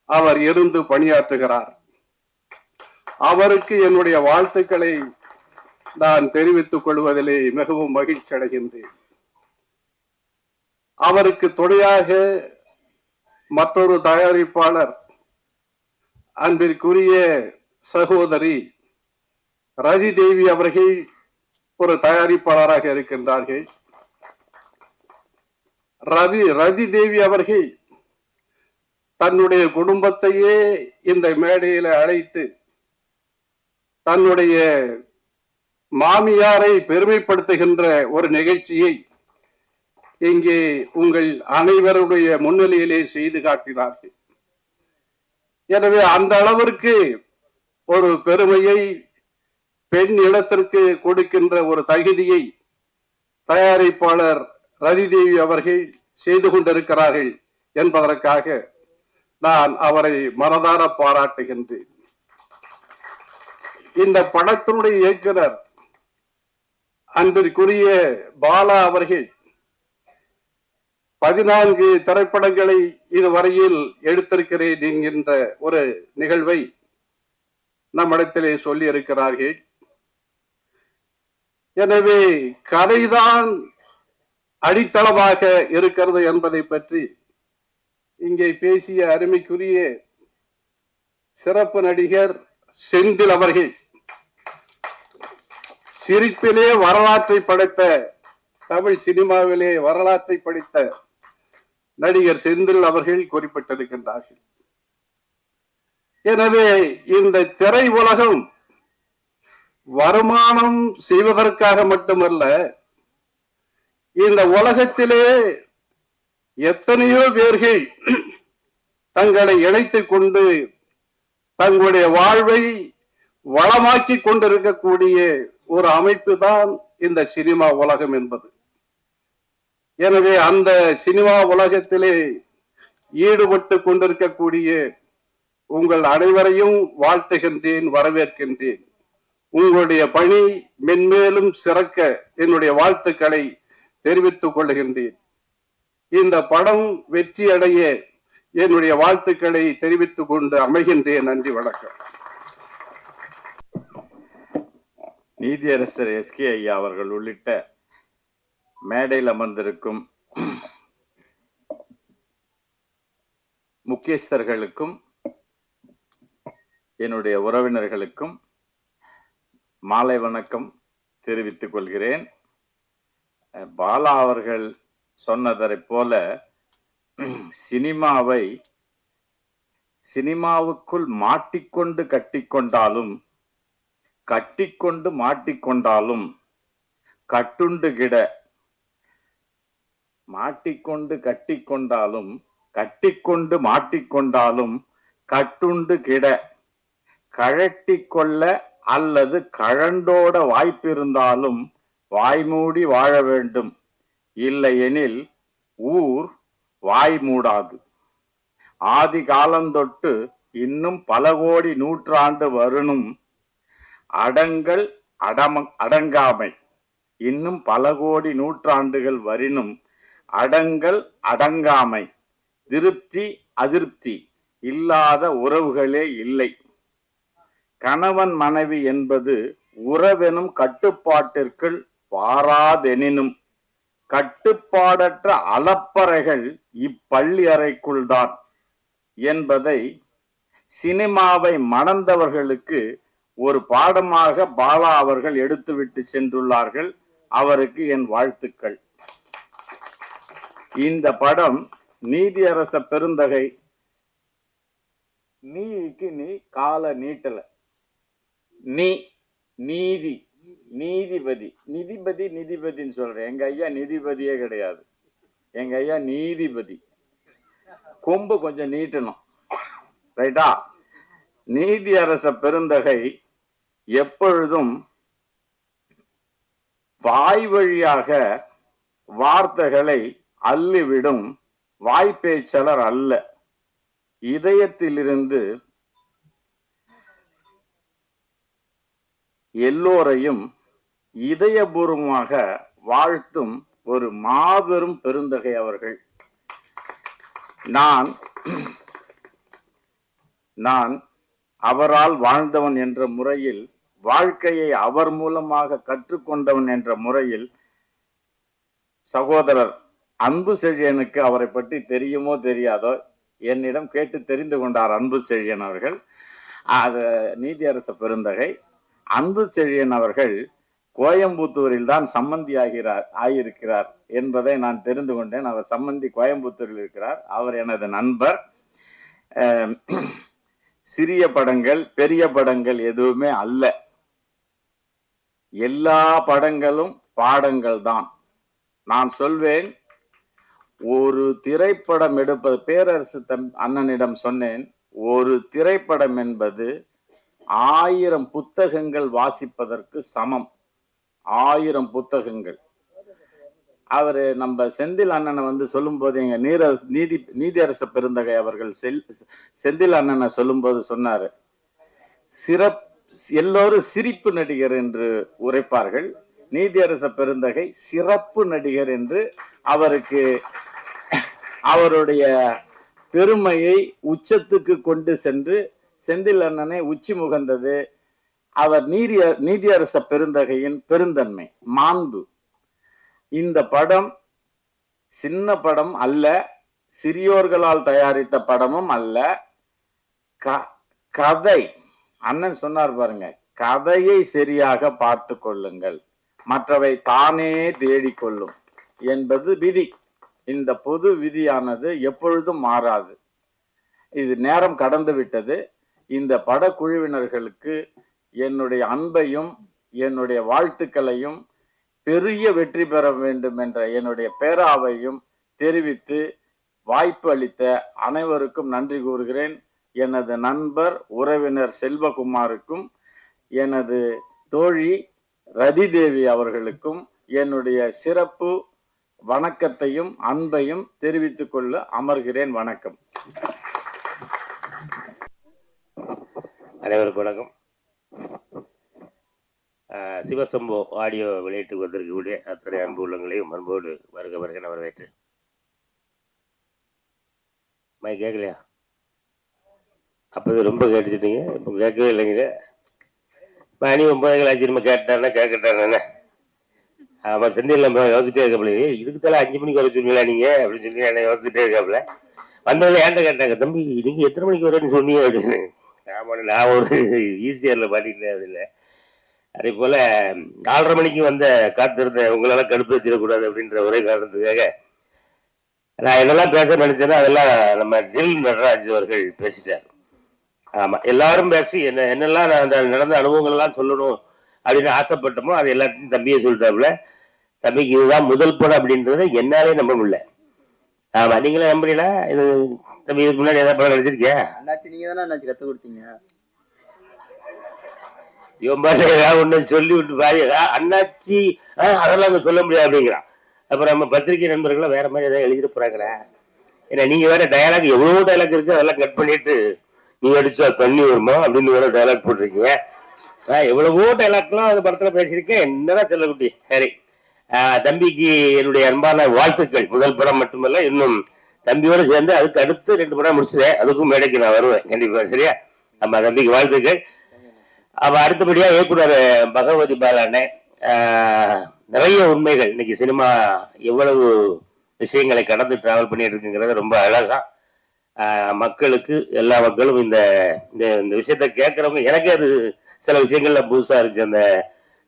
அவர் இருந்து பணியாற்றுகிறார். அவருக்கு என்னுடைய வாழ்த்துக்களை நான் தெரிவித்துக் கொள்வதிலே மிகவும் மகிழ்ச்சி அடைகின்றேன். அவருக்கு துணையாக மற்றொரு தயாரிப்பாளர் அன்பிற்குரிய சகோதரி ரதி தேவி அவர்கள் ஒரு தயாரிப்பாளராக இருக்கின்றார்கள். ரதி தேவி அவர்கள் தன்னுடைய குடும்பத்தையே இந்த மேடையில அழைத்து தன்னுடைய மாமியாரை பெருமைப்படுத்துகின்ற ஒரு நிகழ்ச்சியை இங்கே உங்கள் அனைவருடைய முன்னிலையிலே செய்து காட்டினார்கள். எனவே அந்த அளவிற்கு ஒரு பெருமையை பெண் இனத்திற்கு கொடுக்கின்ற ஒரு தகுதியை தயாரிப்பாளர் ரதி தேவி அவர்கள் செய்து கொண்டிருக்கிறார்கள் என்பதற்காக நான் அவரை மனதார பாராட்டுகின்றேன். இந்த படத்தினுடைய இயக்குனர் அன்பிற்குரிய பாலா அவர்கள் 14 திரைப்படங்களை இதுவரையில் எடுத்திருக்கிறேன் என்கின்ற ஒரு நிகழ்வை நம்மிடத்திலே சொல்லி இருக்கிறார்கள். எனவே கதைதான் அடித்தளமாக இருக்கிறது என்பதை பற்றி இங்கே பேசிய அருமைக்குரிய சிறப்பு நடிகர் செந்தில் அவர்கள் சிரிப்பிலே வரலாற்றை படைத்த, தமிழ் சினிமாவிலே வரலாற்றை படைத்த நடிகர் செந்தில் அவர்கள் குறிப்பிட்டிருக்கின்றார்கள். எனவே இந்த திரை உலகம் வருமானம் செய்வதற்காக மட்டுமல்ல, இந்த உலகத்திலே எத்தனையோ பேர்கள் தங்களை இணைத்துக் கொண்டு தங்களுடைய வாழ்வை வளமாக்கி கொண்டிருக்கக்கூடிய ஒரு அமைப்பு தான் இந்த சினிமா உலகம் என்பது. எனவே அந்த சினிமா உலகத்திலே ஈடுபட்டு கொண்டிருக்கக்கூடிய உங்கள் அனைவரையும் வாழ்த்துகின்றேன், வரவேற்கின்றேன். உங்களுடைய பணி மென்மேலும் சிறக்க என்னுடைய வாழ்த்துக்களை தெரிவித்துக் கொள்கின்றேன். இந்த படம் வெற்றி அடைய என்னுடைய வாழ்த்துக்களை தெரிவித்துக் கொண்டு அமைகின்றேன். நன்றி, வணக்கம். நீதியரசர் எஸ்கே ஐயா அவர்கள் உள்ளிட்ட மேடையில் அமர்ந்திருக்கும் முக்கியஸ்தர்களுக்கும் என்னுடைய உறவினர்களுக்கும் மாலை வணக்கம் தெரிவித்துக் கொள்கிறேன். பாலா அவர்கள் சொன்னதை போல சினிமாவுக்குள் மாட்டிக்கொண்டு கட்டிக்கொண்டாலும் கட்டிக்கொண்டு மாட்டிக்கொண்டாலும் கட்டுண்டு கிட, மாட்டிக்கொண்டு கட்டிக்கொண்டாலும் கட்டிக்கொண்டு மாட்டிக்கொண்டாலும் கட்டுண்டு கிட, கழட்டி கொள்ள அல்லது கழண்டோட வாய்ப்பிருந்தாலும் வாய்மூடி வாழ வேண்டும், இல்லையெனில் ஊர் வாய் மூடாது. ஆதி காலந்தொட்டு இன்னும் பல கோடி நூற்றாண்டு வருணும் அடங்கல் அடங்காமை, இன்னும் பல கோடி நூற்றாண்டுகள் வரினும் அடங்கல் அடங்காமை, திருப்தி அதிருப்தி இல்லாத உறவுகளே இல்லை. கணவன் மனைவி என்பது உறவெனும் கட்டுப்பாட்டிற்குள் வாராதெனினும் கட்டுப்பாடற்ற அலப்பறைகள் இப்பள்ளி அறைக்குள் தான் என்பதை சினிமாவை மணந்தவர்களுக்கு ஒரு பாடமாக பாலா அவர்கள் எடுத்துவிட்டு சென்றுள்ளார்கள். அவருக்கு என் வாழ்த்துக்கள். இந்த படம் நீதியரச பெருந்தகை, நீக்கு நீ கால நீட்டல, நீ நீதி நீதிபதி நிதிபதி நிதிபதின்னு சொல்றேன். எங்க ஐயா நிதிபதியே கிடையாது, எங்க ஐயா நீதிபதி. கொம்பு கொஞ்சம் நீட்டணும், ரைட்டா? நீதியரச பெருந்தகை எப்பொழுதும் வாய் வழியாக வார்த்தைகளை அள்ளிவிடும் வாய்ப்பேச்சலர் அல்ல. இதயத்திலிருந்து எல்லோரையும் இதயபூர்வமாக வாழ்த்தும் ஒரு மாபெரும் பெருந்தகை அவர்கள். நான் அவரால் வாழ்ந்தவன் என்ற முறையில், வாழ்க்கையை அவர் மூலமாக கற்றுக்கொண்டவன் என்ற முறையில், சகோதரர் அன்பு செழியனுக்கு அவரை பற்றி தெரியுமோ தெரியாதோ என்னிடம் கேட்டு தெரிந்து கொண்டார் அன்பு செழியன் அவர்கள். அது நீதியரச பெருந்தகை அன்பு செழியன் அவர்கள் கோயம்புத்தூரில் தான் சம்மந்தி ஆகியிருக்கிறார் என்பதை நான் தெரிந்து கொண்டேன். அவர் சம்மந்தி கோயம்புத்தூரில் இருக்கிறார். அவர் எனது நண்பர். சிறிய படங்கள் பெரிய படங்கள் எதுவுமே அல்ல, எல்லா படங்களும் பாடங்கள் தான். நான் சொல்வேன், ஒரு திரைப்படம் எடுப்பது, பேரரசு அண்ணனிடம் சொன்னேன், ஒரு திரைப்படம் என்பது 1000 புத்தகங்கள் வாசிப்பதற்கு சமம். 1000 புத்தகங்கள். அவரு நம்ம செந்தில் அண்ணனை வந்து சொல்லும் போது, எங்க நீதியரச பெருந்தகை அவர்கள் செந்தில் அண்ணனை சொல்லும் போது சொன்னாரு, எல்லோரும் சிரிப்பு நடிகர் என்று உரைப்பார்கள், நீதியரச பெருந்தகை சிறப்பு நடிகர் என்று அவருக்கு அவருடைய பெருமையை உச்சத்துக்கு கொண்டு சென்று செந்தில் அண்ணனை உச்சி முகந்தது அவர் நீதியரச பெருந்தகையின் பெருந்தன்மை, மாண்பு. இந்த படம் சின்ன படம் அல்ல, சிறியோர்களால் தயாரித்த படமும் அல்ல. கதை, அண்ணன் சொன்னார் பாருங்க, கதையை சரியாக பார்த்து கொள்ளுங்கள், மற்றவை தானே தேடிக்கொள்ளும் என்பது விதி. இந்த பொது விதியானது எப்பொழுதும் மாறாது. இது நேரம் கடந்து விட்டது. இந்த படக்குழுவினர்களுக்கு என்னுடைய அன்பையும் என்னுடைய வாழ்த்துக்களையும் பெரிய வெற்றி பெற வேண்டும் என்ற என்னுடைய பேராவையும் தெரிவித்து வாய்ப்பு அளித்த அனைவருக்கும் நன்றி கூறுகிறேன். எனது நண்பர் உறவினர் செல்வகுமாருக்கும் எனது தோழி ரதிதேவி அவர்களுக்கும் என்னுடைய சிறப்பு வணக்கத்தையும் அன்பையும் தெரிவித்துக் கொள்ள அமர்கிறேன். வணக்கம். அனைவருக்கும் வணக்கம். சிவசம்போ ஆடியோ வெளியீட்டுக்கு வந்திருக்கக்கூடிய அத்தனை அன்பு உள்ளங்களையும் அன்போடு வருக வருக வரவேற்று. கேட்கலையா? அப்போ ரொம்ப கேட்டுச்சிட்டீங்க, இப்போ கேட்கவே இல்லைங்க. மணி 9 ஆச்சு, நம்ம கேட்டானே கேட்கட்டானே. ஆமாம், செந்தில் நம்ம யோசிச்சுட்டே இருக்காப்புல, இதுக்கு தலை 5 மணிக்கு வர சொன்னீங்களா நீங்கள் அப்படின்னு சொல்லி என்ன யோசிச்சுட்டே இருக்காப்புல. வந்தவங்க ஏன்ட்ட கேட்டாங்க, தம்பி நீங்கள் எத்தனை மணிக்கு வரேன்னு சொன்னீங்க அப்படின்னு. ஆமாம், நான் ஒரு ஈஸியரில் பாட்டிட்டேன் அப்படின்னு. அதே போல் 4:30 மணிக்கு வந்த காத்திருந்தேன், உங்களால் கடுப்பேற்றிடக்கூடாது அப்படின்ற ஒரே காரணத்துக்காக நான் என்னெல்லாம் பேச நினைச்சேன்னா அதெல்லாம் நம்ம தில் நடராஜ் அவர்கள் பேசிட்டார். ஆமாம், எல்லாரும் பேசி என்னெல்லாம் நான் அந்த நடந்த அனுபவங்கள்லாம் சொல்லணும் அப்படின்னு ஆசைப்பட்டோமோ அது எல்லாத்தையும் தம்பியை சொல்லிட்டாப்புல. தம்பிக்கு இதுதான் முதல் படம் அப்படின்றத என்னாலே நம்ப முடியல. ஆமா, நீங்களே நம்புறீங்களா? இது தம்பி இதுக்கு முன்னாடி ஏதாவது படம் நடிச்சிருக்கியா? நீங்க தானே அண்ணாச்சி கத்து கொடுத்தீங்க. இவன் பாட்டு ஏதாவது ஒண்ணு சொல்லி விட்டு பாரு, அண்ணாச்சி அதெல்லாம் சொல்ல முடியாது அப்படிங்கிறான். அப்புறம் நம்ம பத்திரிகை நண்பர்கள்லாம் வேற மாதிரி ஏதாவது எழுதிட்டு போறாங்களா? ஏன்னா நீங்க வேற டயலாக், எவ்வளவு டயலாக் இருக்கு, அதெல்லாம் கட் பண்ணிட்டு நீ அடிச்சா தண்ணி வருமா அப்படின்னு வேற டயலாக் போட்டிருக்கீங்க. எவ்வளவோ டைலாக்லாம் அந்த படத்துல பேசியிருக்கேன். என்னதான் செல்லக்குட்டி. சரி, தம்பிக்கு என்னுடைய அன்பான வாழ்த்துக்கள். முதல் படம் மட்டுமல்ல, இன்னும் தம்பியோட சேர்ந்து அதுக்கு அடுத்து 2 படம் முடிச்சுட்டேன். அதுக்கும் மேடைக்கு நான் வருவேன் கண்டிப்பா. சரியா? ஆமா, தம்பிக்கு வாழ்த்துக்கள். அவ அடுத்தபடியா இயக்குனர் பகவதி பாலானே, நிறைய உண்மைகள். இன்னைக்கு சினிமா எவ்வளவு விஷயங்களை கடந்து டிராவல் பண்ணிட்டு இருக்குங்கிறத ரொம்ப அழகா மக்களுக்கு, எல்லா மக்களும் இந்த விஷயத்த கேட்கறவங்க, எனக்கு அது சில விஷயங்கள்ல புதுசா இருந்துச்சு. அந்த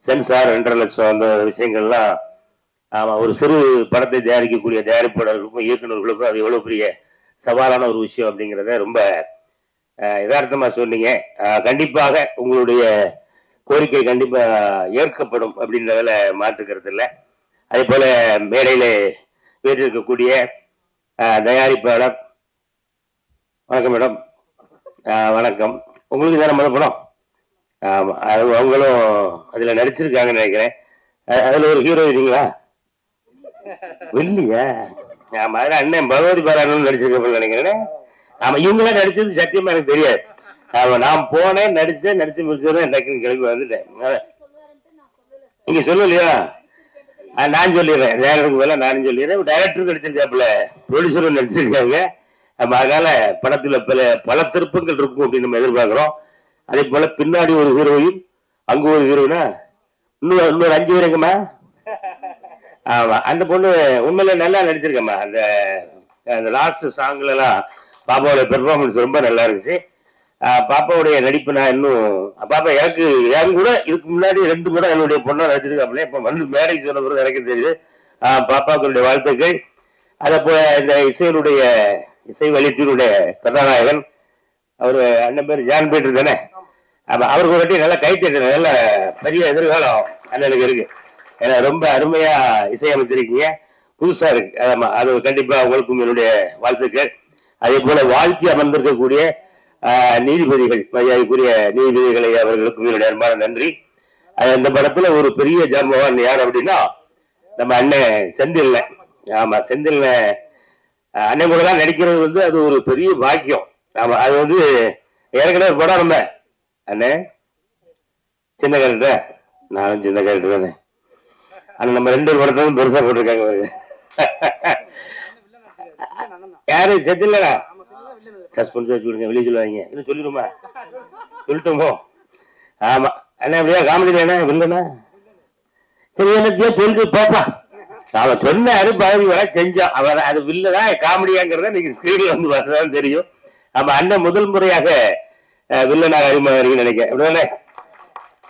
சென்சார் 2.5 லட்சம் அந்த விஷயங்கள்லாம். ஆமா, ஒரு சிறு படத்தை தயாரிக்கக்கூடிய தயாரிப்பாளர்களுக்கும் இயக்குநர்களுக்கும் அது எவ்வளவு பெரிய சவாலான ஒரு விஷயம் அப்படிங்கிறத ரொம்ப யதார்த்தமா சொன்னீங்க. கண்டிப்பாக உங்களுடைய கோரிக்கை கண்டிப்பா ஏற்கப்படும் அப்படின்றதுல மாற்றுக்கிறது இல்லை. அதே போல மேடையில வீட்டிருக்கக்கூடிய தயாரிப்பாளர், வணக்கம் மேடம். வணக்கம். உங்களுக்கு தானே முதல் படம்? ஆமாம், அது அவங்களும் அதில் நடிச்சிருக்காங்கன்னு நினைக்கிறேன். அதில் ஒரு ஹீரோயினிங்களா? இல்லையா? ஆமாம், அதில் அண்ணன் பகவதி பாராயணன் நடிச்சிருக்கேன் நினைக்கிறேன். ஆமாம், இவங்களாம் நடிச்சது சத்தியமாக எனக்கு தெரியாது. ஆமாம், நான் போனேன், நடிச்சு முடிச்சோடனே டக்குன்னு கிளம்பி வந்துட்டேன். நீங்க சொல்லலையா? நான் சொல்லிடுறேன். டேரக்டருக்கு பதிலாக நானும் சொல்லிடுறேன். டைரக்டருக்கு நடிச்சிருக்காப்புல, ப்ரொடியூசரும் நடிச்சிருக்காங்க. அதனால படத்துல பல திருப்பங்கள் இருக்கும் அப்படின்னு நம்ம எதிர்பார்க்கிறோம். அதே போல பின்னாடி ஒரு ஹீரோயின், அங்க ஒரு ஹீரோயினா, இன்னொரு 5 பேர் எங்கம்மா? ஆமா, அந்த பொண்ணு உண்மையில நல்லா நடிச்சிருக்கம்மா. அந்த அந்த லாஸ்ட் சாங்ல எல்லாம் பாப்பாவோட பெர்ஃபார்மன்ஸ் ரொம்ப நல்லா இருந்துச்சு. பாப்பாவுடைய நடிப்பு நான் இன்னும் பாப்பா எனக்கு என் கூட இதுக்கு முன்னாடி 2 முறை என்னுடைய பொண்ணை நடிச்சிருக்காப்புல. இப்ப வந்து மேடைக்கு சொன்ன பிறகு எனக்கு தெரியுது. பாப்பாக்களுடைய வாழ்த்துக்கள். அதே போல இந்த இசை வெளியீட்டினுடைய கதாநாயகன் அவரு அண்ணன் பேர் ஜான் பீட்டர் தானே? அவருக்கு ஒரு வாட்டி நல்லா கை தட்டு, நல்ல பெரிய எதிர்காலம் அண்ணனுக்கு இருக்கு. ஏன்னா ரொம்ப அருமையா இசையமைச்சிருக்கீங்க, புதுசா இருக்கு. அது கண்டிப்பா உங்களுக்கும் என்னுடைய வாழ்த்துக்கள். அதே போல வாழ்த்தி அமர்ந்திருக்கக்கூடிய நீதிபதிகள், மரியாதைக்குரிய நீதிபதிகளை அவர்களுக்கும் என்னுடைய அன்பான நன்றி. இந்த படத்துல ஒரு பெரிய ஜாம்பவான் யார் அப்படின்னா நம்ம அண்ணன் செந்தில். ஆமா, செந்தில் அண்ணன் கூட தான் நடிக்கிறது வந்து அது ஒரு பெரிய பாக்கியம். ஆமா, அது வந்து ஏற்கனவே படம் நம்ம அண்ணன் சின்ன கேரக்டர், நானும் சின்ன கேரக்டர் தானே. ஆனா நம்ம 2 படத்தையும் பெருசா போட்டிருக்காங்க. யாரு செந்தில்லடா? சஸ்பென்ஸ் வச்சு விடுங்க, வெளியே சொல்லுவாங்க. இன்னும் சொல்லிடுமா? சொல்லிட்டோமோ? ஆமா அண்ணா, அப்படியா காமெடி தானே இல்லைண்ணா? சரி, என்னத்தையோ சொல்லிட்டு பாப்பா. அவன் சொன்னாரு, பகுதி வர செஞ்சான். அவன் அது வில்லதான் காமெடியாங்கிறத நீங்க ஸ்கிரீன்ல வந்து பார்த்துதான் தெரியும். ஆமா, அண்ணன் முதல் முறையாக வில்லனாக அறிமுகம் நினைக்கிறேன், அப்படிதானே?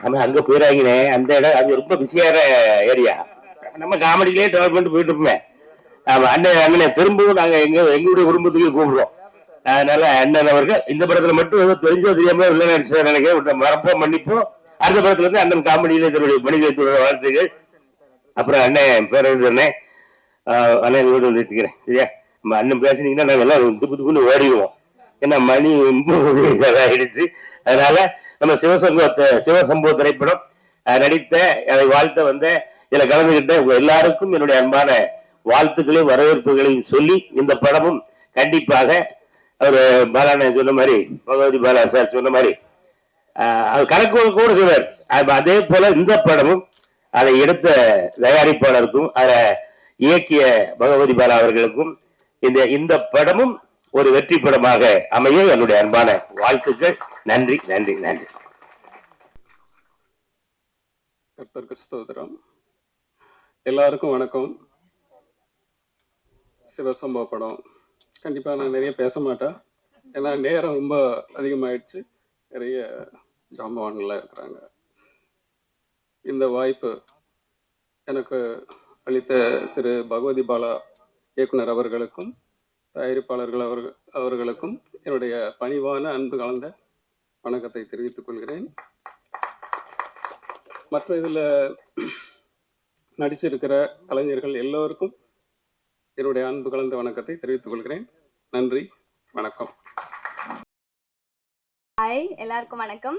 ஆமா, அங்க போயிடாங்கண்ணே. அந்த இடம் அது ரொம்ப பிஸியான ஏரியா. நம்ம காமெடியிலேயே டெவலப்மெண்ட் போயிட்டு இருப்போமே. ஆமா, அண்ணனை திரும்பவும் நாங்க எங்களுடைய குடும்பத்துக்கு கூப்பிடுவோம். அதனால அண்ணன் அவர்கள் இந்த படத்துல மட்டும் ஏதோ தெரிஞ்சோ தெரியாம வில்லன் நடிச்சார் நினைக்கிறேன். மறப்போம், மன்னிப்போம். அடுத்த படத்துல இருந்து அண்ணன் காமெடியில தன்னுடைய பணிகளை வாழ்த்துக்கள். அப்புறம் அண்ணன் பேரரசு அண்ணன் வீடு வந்து நிறுத்திக்கிறேன், சரியா? நம்ம அண்ணன் பேசினீங்கன்னா நாங்கள் எல்லாம் துப்பு துப்புன்னு ஓடிடுவோம். ஏன்னா மணி 9 ஆயிடுச்சு. அதனால நம்ம சிவசம்பவ திரைப்படம் நடித்த, அதை வாழ்த்த வந்த, இதுல கலந்துகிட்ட உங்க எல்லாருக்கும் என்னுடைய அன்பான வாழ்த்துக்களையும் வரவேற்புகளையும் சொல்லி, இந்த படமும் கண்டிப்பாக அவர் பாலாண்ண சொன்ன மாதிரி, பகவதி பாலா சார் சொன்ன மாதிரி அவர் கணக்கு கூட சொல்வார். அதே போல இந்த படமும் அதை எடுத்த தயாரிப்பாளருக்கும் அதை இயக்கிய பகவதி பாலா அவர்களுக்கும் இந்த படமும் ஒரு வெற்றி படமாக அமைய என்னுடைய அன்பான வாழ்த்துக்கள். நன்றி, நன்றி, நன்றி. கர்த்தருக்கு ஸ்தோத்திரம். எல்லாருக்கும் வணக்கம். சிவசம்பவ படம் கண்டிப்பா நான் நிறைய பேச மாட்டேன், ஏன்னா நேரம் ரொம்ப அதிகமாயிடுச்சு. நிறைய ஜாம்பவான்கள்லாம் இருக்கிறாங்க. இந்த வாய்ப்பு எனக்கு அளித்த திரு பகவதி பாலா இயக்குனர் அவர்களுக்கும் தயாரிப்பாளர்கள் அவர்களுக்கும் என்னுடைய பணிவான அன்பு கலந்த வணக்கத்தை தெரிவித்துக் கொள்கிறேன். மற்ற இதில் நடிச்சிருக்கிற கலைஞர்கள் எல்லோருக்கும் என்னுடைய அன்பு கலந்த வணக்கத்தை தெரிவித்துக் கொள்கிறேன். நன்றி, வணக்கம். ஹாய், எல்லாருக்கும் வணக்கம்.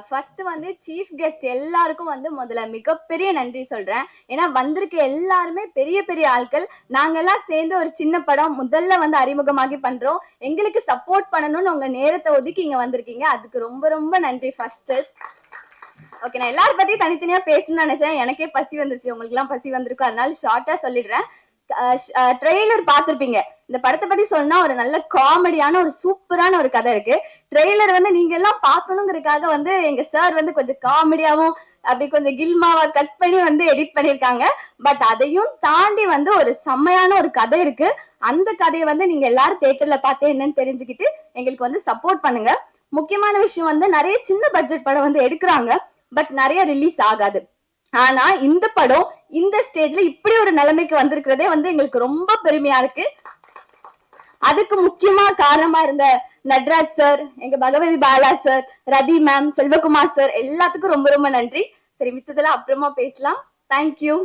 ஃபர்ஸ்ட் வந்து சீஃப் கெஸ்ட் எல்லாருக்கும் வந்து முதல்ல மிகப்பெரிய நன்றி சொல்றேன். ஏன்னா வந்திருக்க எல்லாருமே பெரிய பெரிய ஆட்கள். நாங்கெல்லாம் சேர்ந்து ஒரு சின்ன படம் முதல்ல வந்து அறிமுகமாகி பண்றோம். எங்களுக்கு சப்போர்ட் பண்ணணும்னு உங்க நேரத்தை ஒதுக்கி இங்க வந்திருக்கீங்க, அதுக்கு ரொம்ப ரொம்ப நன்றி. ஃபர்ஸ்ட் ஓகே, நான் எல்லாரும் பத்தி தனித்தனியா பேசணும்னு நினைச்சேன். எனக்கே பசி வந்துருச்சு, உங்களுக்கு எல்லாம் பசி வந்திருக்கும், அதனால ஷார்ட்டா சொல்லிடுறேன். ட்ரெய்லர் பார்த்திருப்பீங்க. இந்த படத்தை பத்தி சொன்னா ஒரு நல்ல காமெடியான ஒரு சூப்பரான ஒரு கதை இருக்கு. ட்ரெய்லர் வந்து நீங்க எல்லாம் பார்க்கணுங்கிறதுக்காக வந்து எங்க சார் வந்து கொஞ்சம் காமெடியாவும் அப்படி கொஞ்சம் கில்மாவா கட் பண்ணி வந்து எடிட் பண்ணிருக்காங்க. பட் அதையும் தாண்டி வந்து ஒரு செம்மையான ஒரு கதை இருக்கு. அந்த கதையை வந்து நீங்க எல்லாரும் தியேட்டர்ல பார்த்து என்னன்னு தெரிஞ்சுக்கிட்டு எங்களுக்கு வந்து சப்போர்ட் பண்ணுங்க. முக்கியமான விஷயம் வந்து நிறைய சின்ன பட்ஜெட் படம் வந்து எடுக்கிறாங்க, பட் நிறைய ரிலீஸ் ஆகாது. ஆனா இந்த படம் இந்த ஸ்டேஜ்ல இப்படி ஒரு நிலைமைக்கு வந்திருக்கிறதே வந்து எங்களுக்கு ரொம்ப பெருமையா இருக்கு. அதுக்கு முக்கியமா காரணமா இருந்த நட்ராஜ் சார், எங்க பகவதி பாலா சார், ரதி மேம், செல்வகுமார் சார், எல்லாத்துக்கும் ரொம்ப ரொம்ப நன்றி. சரி, மித்ததெல்லாம் அப்புறமா பேசலாம். தேங்க்யூ.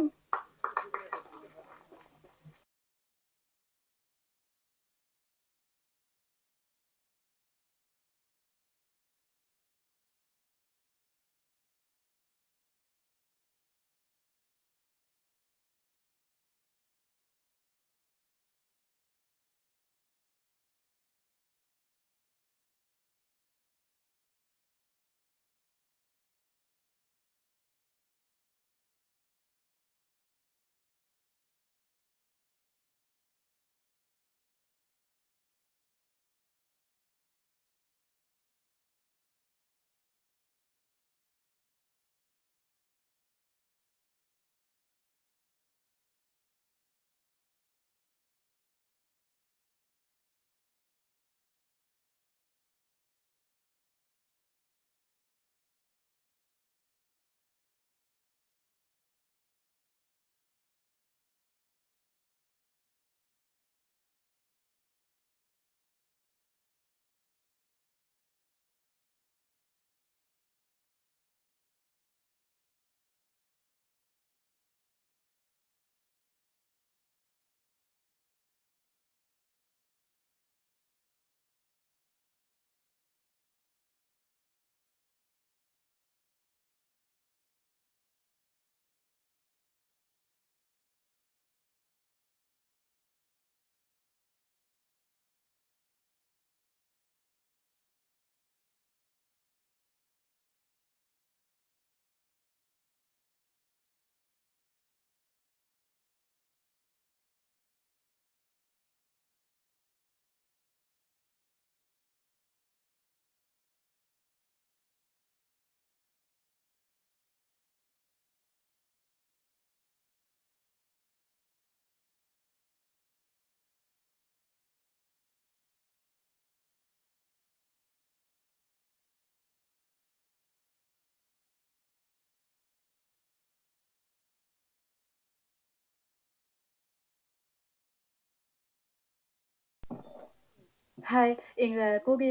ஹாய், எங்க கூடி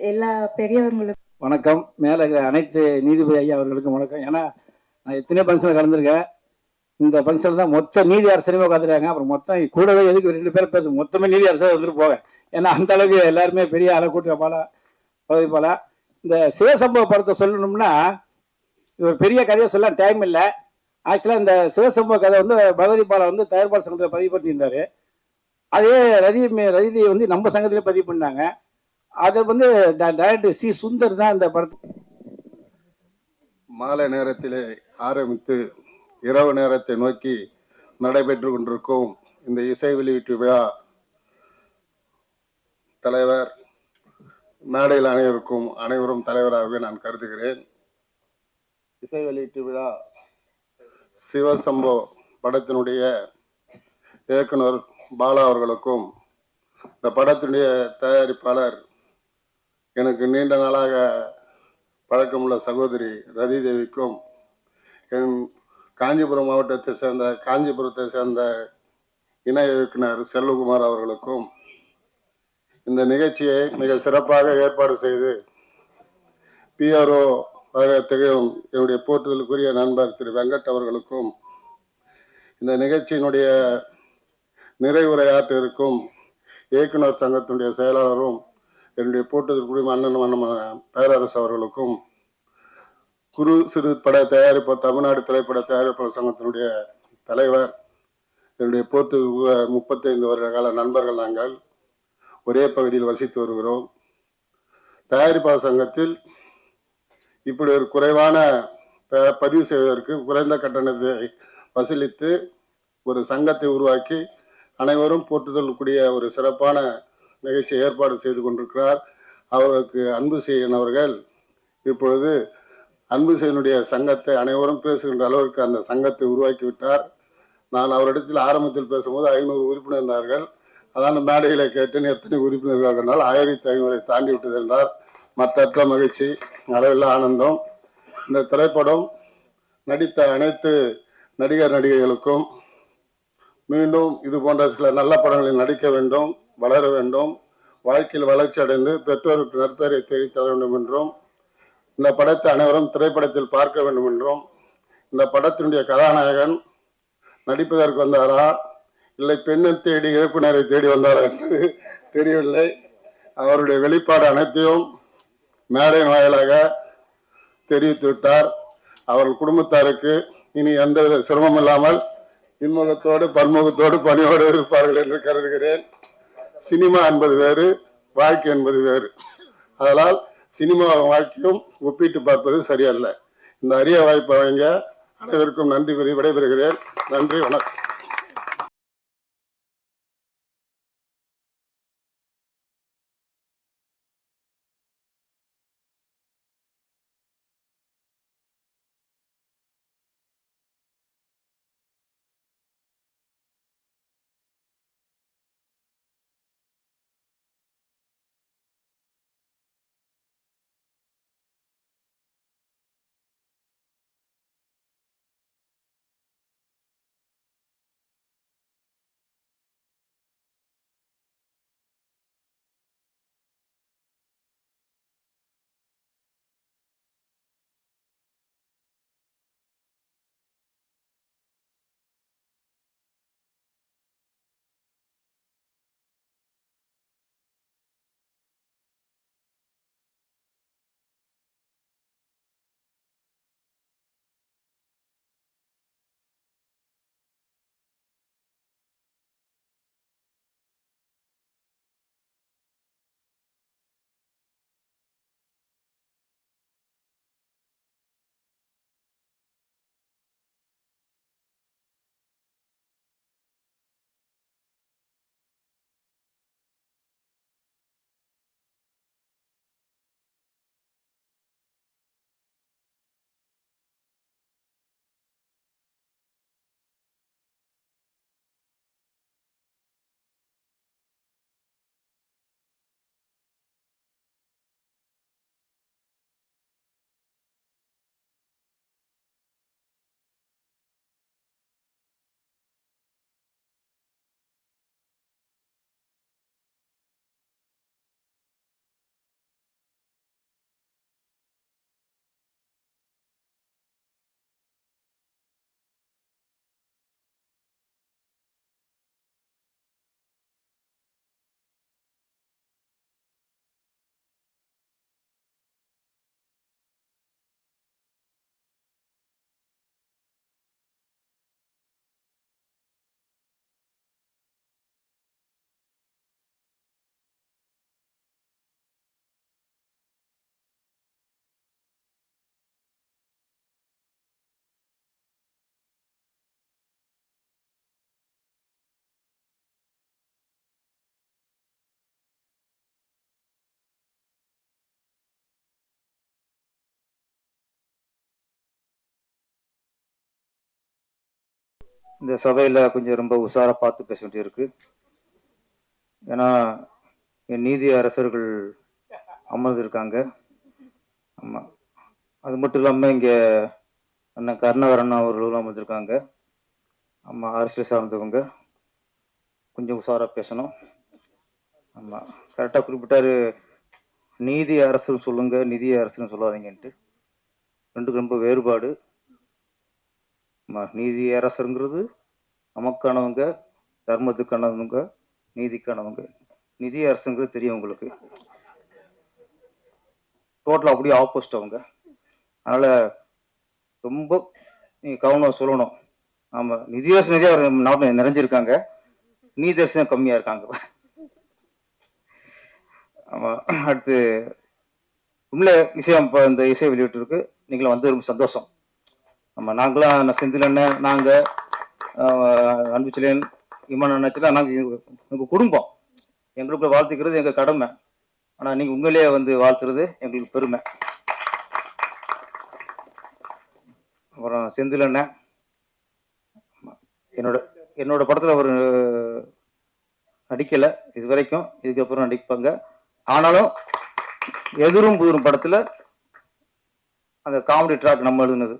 எல்லா பெரியவங்களுக்கும் வணக்கம். மேலே இருக்கிற அனைத்து நீதிபதி ஐயா அவர்களுக்கும் வணக்கம். ஏன்னா நான் எத்தனையோ ஃபங்க்ஷனில் கலந்துருக்கேன். இந்த ஃபங்க்ஷனில் தான் மொத்த நீதி அரசருமே உட்காந்துருக்காங்க. அப்புறம் மொத்தம் கூடவே எதுக்கு 2 பேர் பேசும், மொத்தமே நீதி அரசர் வந்துட்டு போவேன். ஏன்னா அந்த அளவுக்கு எல்லாருமே பெரிய ஆளை கூட்டுறப்பால பகுதி போல. இந்த சிவசம்பவ படத்தை சொல்லணும்னா இது ஒரு பெரிய கதையை சொல்ல டைம் இல்லை. ஆக்சுவலாக இந்த சிவசம்பவ கதை வந்து பகவதி பாலா வந்து தயாரிப்பாளர் சங்கத்தில் பதிவு பண்ணியிருந்தாரு. அதே ரதி வந்து நம்ம சங்கத்திலே பதிவு பண்ணாங்க. அதை வந்து டைரக்டர் சி சுந்தர் தான் இந்த படத்தை மாலை நேரத்திலே ஆரம்பித்து இரவு நேரத்தை நோக்கி நடைபெற்று கொண்டிருக்கும் இந்த இசை வெளியீட்டு விழா தலைவர் மேடையில் அனைவரும் தலைவராகவே நான் கருதுகிறேன். இசை வெளியீட்டு விழா சிவசம்போ படத்தினுடைய இயக்குனர் பாலா அவர்களுக்கும் இந்த படத்தினுடைய தயாரிப்பாளர் எனக்கு நீண்ட நாளாக பழக்கமுள்ள சகோதரி ரதி தேவிக்கும் என் காஞ்சிபுரம் காஞ்சிபுரத்தை சேர்ந்த இணை இயக்குனர் செல்வகுமார் அவர்களுக்கும் இந்த நிகழ்ச்சியை மிக சிறப்பாக ஏற்பாடு செய்து பிஆர்ஓ திகழும் என்னுடைய போற்றுதலுக்குரிய நண்பர் திரு வெங்கட் அவர்களுக்கும் இந்த நிகழ்ச்சியினுடைய நிறைவுரையாற்ற இருக்கும் இயக்குனர் சங்கத்தினுடைய செயலாளரும் என்னுடைய போற்றுதலுக்குரிய அண்ணன் பேரரசு அவர்களுக்கும் குறு சிறு பட தயாரிப்பு தமிழ்நாடு திரைப்பட தயாரிப்பாளர் சங்கத்தினுடைய தலைவர் என்னுடைய போற்று 35 வருட கால நண்பர்கள் நாங்கள் ஒரே பகுதியில் வசித்து வருகிறோம். தயாரிப்பாளர் சங்கத்தில் இப்படி ஒரு குறைவான பதிவு செய்வதற்கு குறைந்த கட்டணத்தை வசூலித்து ஒரு சங்கத்தை உருவாக்கி அனைவரும் போற்றுதலுக்குரிய ஒரு சிறப்பான நிகழ்ச்சியை ஏற்பாடு செய்து கொண்டிருக்கிறார். அவருக்கு அன்பு செய்யன் அவர்கள் இப்பொழுது அன்பு செய்யனுடைய சங்கத்தை அனைவரும் பேசுகின்ற அளவிற்கு அந்த சங்கத்தை உருவாக்கிவிட்டார். நான் அவரிடத்தில் ஆரம்பத்தில் பேசும்போது 500 உறுப்பினர் இருந்தார்கள். அதான் மேடைகளை கேட்டேன் எத்தனை உறுப்பினர்கள் என்றால் 1500 தாண்டி விட்டது என்றார். மற்றற்ற மகிழ்ச்சி, அளவில்லா ஆனந்தம். இந்த திரைப்படம் நடித்த அனைத்து நடிகர் நடிகைகளுக்கும் மீண்டும் இது போன்ற சில நல்ல படங்களில் நடிக்க வேண்டும், வளர வேண்டும், வாழ்க்கையில் வளர்ச்சி அடைந்து பெற்றோருக்கு நற்பெயரை தேடித்தர வேண்டும் என்றும், இந்த படத்தை அனைவரும் திரைப்படத்தில் பார்க்க வேண்டும் என்றும், இந்த படத்தினுடைய கதாநாயகன் நடிப்பதற்கு வந்தாரா இல்லை பெண்ணை தேடி இயக்குனரை தேடி வந்தாரா என்று தெரியவில்லை. அவருடைய வெளிப்பாடு அனைத்தையும் மேடையின் வாயிலாக தெரிவித்து விட்டார். அவர்கள் குடும்பத்தாருக்கு இனி எந்தவித சிரமம் இல்லாமல் இன்முகத்தோடு பன்முகத்தோடு பணியோடு இருப்பார்கள் என்று கருதுகிறேன். சினிமா என்பது வேறு, வாழ்க்கை என்பது வேறு. அதனால் சினிமா வாழ்க்கையும் ஒப்பிட்டு பார்ப்பது சரியல்ல. இந்த அரிய வாய்ப்பை வழங்க அனைவருக்கும் நன்றி கூறி விடைபெறுகிறேன். நன்றி, வணக்கம். இந்த சபையில் கொஞ்சம் ரொம்ப உஷாராக பார்த்து பேச வேண்டியிருக்கு. ஏன்னா என் நீதி அரசர்கள் அமர்ந்திருக்காங்க. ஆமாம், அது மட்டும் இல்லாமல் இங்கே அண்ணன் கருணாகரன் அவர்களும் அமர்ந்திருக்காங்க. ஆமாம், அரசியல் சார்ந்தவங்க கொஞ்சம் உஷாராக பேசணும். ஆமாம், கரெக்டாக குறிப்பிட்டாரு, நீதி அரசுன்னு சொல்லுங்க, நிதி அரசுன்னு சொல்லாதீங்கன்ட்டு. ரெண்டுக்கு ரொம்ப வேறுபாடு. நீதி அரசருங்கிறது நமக்கானவங்க, தர்மத்துக்கானவங்க, நீதிக்கானவங்க. நிதி அரசுங்கிறது தெரியும் உங்களுக்கு, டோட்டலாக அப்படியே ஆப்போசிட் அவங்க. அதனால் ரொம்ப நீங்கள் கவனம் சொல்லணும். ஆமாம், நிதி அரசு நிறைய நாட்டில் நிறைஞ்சிருக்காங்க, நீதி அரசு கம்மியாக இருக்காங்க. ஆமாம், அடுத்து உண்மையில விஷயம் இப்போ இந்த இசை வெளியிட்டு இருக்கு, நீங்களும் வந்து ரொம்ப சந்தோஷம். ஆமாம், நாங்களாம் செந்தில் அண்ணன், நாங்கள் அன்புச்செழியன், இமான் அண்ணாச்சலாம், நாங்கள் எங்கள் குடும்பம், எங்களுக்குள்ள வாழ்த்துக்கிறது எங்கள் கடமை. ஆனால் நீங்கள் உண்மையிலேயே வந்து வாழ்த்துறது எங்களுக்கு பெருமை. அப்புறம் செந்தில் அண்ணன் என்னோட படத்தில் ஒரு நடிக்கலை இது வரைக்கும், இதுக்கப்புறம் நடிப்பாங்க. ஆனாலும் எதிரும் புதிரும் படத்தில் அந்த காமெடி ட்ராக் நம்ம எழுதுனது.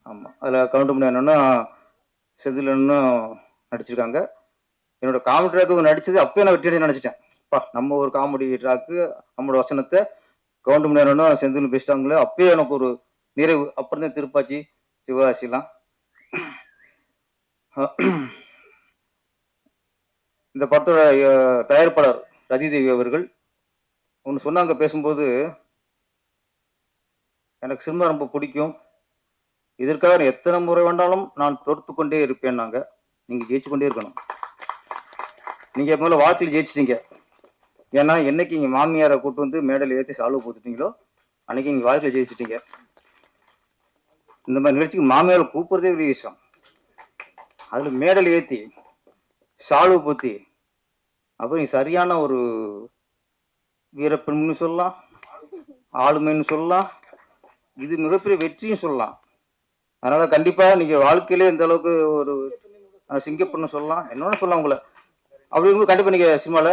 ஆமாம், அதில் கவுண்டமணி அண்ணனும் செந்தில் அண்ணனும் நடிச்சிருக்காங்க. என்னோட காமெடி ட்ராக்கு நடிச்சது அப்பயே நான் வெற்றி நினச்சிட்டேன். நம்ம ஒரு காமெடி ட்ராக்கு நம்மளோட வசனத்தை கவுண்டமணி அண்ணனும் செந்திலும் பேசிட்டாங்களே, அப்பயே எனக்கு ஒரு நிறைவு. அப்புறம் தான் திருப்பாச்சி, சிவகாசிலாம். இந்த படத்தோட தயாரிப்பாளர் ரதிதேவி அவர்கள் ஒன்று சொன்னாங்க பேசும்போது, எனக்கு சினிமா ரொம்ப பிடிக்கும், இதற்காக எத்தனை முறை வேண்டாலும் நான் தோர்த்து கொண்டே இருப்பேன். நாங்கள் நீங்கள் ஜெயிச்சு கொண்டே இருக்கணும். நீங்கள் முதல்ல வாழ்க்கையில் ஜெயிச்சிட்டீங்க. ஏன்னா என்னைக்கு இங்கே மாமியாரை கூட்டு வந்து மேடையில் ஏற்றி சால்வு போத்துட்டீங்களோ அன்னைக்கு இங்கே வாழ்க்கையில் ஜெயிச்சிட்டீங்க. இந்த மாதிரி நிகழ்ச்சிக்கு மாமியாரை கூப்பிட்றதே பெரிய விஷயம். அதில் மேடையில் ஏற்றி சால்வு போத்தி அப்போ நீ சரியான ஒரு வீரப்பெண்னு சொல்லலாம், ஆளுமைன்னு சொல்லலாம், இது மிகப்பெரிய வெற்றின்னு சொல்லலாம். அதனால் கண்டிப்பாக நீங்கள் வாழ்க்கையிலே இந்த அளவுக்கு ஒரு சிங்கப்பெண்ணு சொல்லலாம், என்னன்னு சொல்லலாம் உங்களை. அப்படி இருக்கும்போது கண்டிப்பாக நீங்கள் சினிமாவில்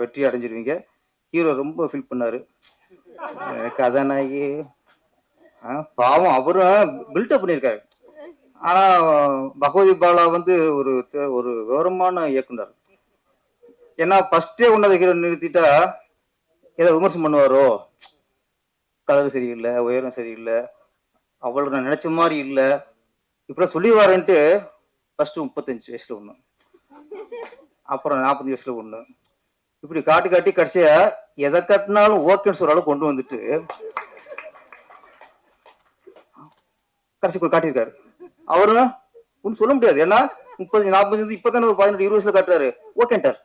வெற்றி அடைஞ்சிருவீங்க. ஹீரோ ரொம்ப ஃபீல் பண்ணார், கதாநாயகி பாவம், அவரும் பில்டப் பண்ணியிருக்காரு. ஆனால் பகவதி பாலா வந்து ஒரு விவரமான இயக்குனர். ஏன்னா ஃபர்ஸ்டே ஒன்றாவது ஹீரோ நிறுத்திட்டா ஏதோ விமர்சனம் பண்ணுவாரோ, கலர் சரியில்லை, உயரம் சரியில்லை, அவளை நான் நினைச்ச மாதிரி இல்லை, இப்படி சொல்லிடுவாருன்ட்டு ஃபர்ஸ்ட் 35 வயசுல ஒன்று, அப்புறம் 40 வயசுல ஒன்று, இப்படி காட்டி காட்டி கடைசியா எதை கட்டினாலும் ஓகேன்னு சொல்ற அளவுக்கு கொண்டு வந்துட்டு கடைசி காட்டியிருக்காரு. அவரும் ஒன்றும் சொல்ல முடியாது. ஏன்னா 30, 40 இப்பதானே 18, 20 வயசுல காட்டுறாரு, ஓகேன்ட்டார்.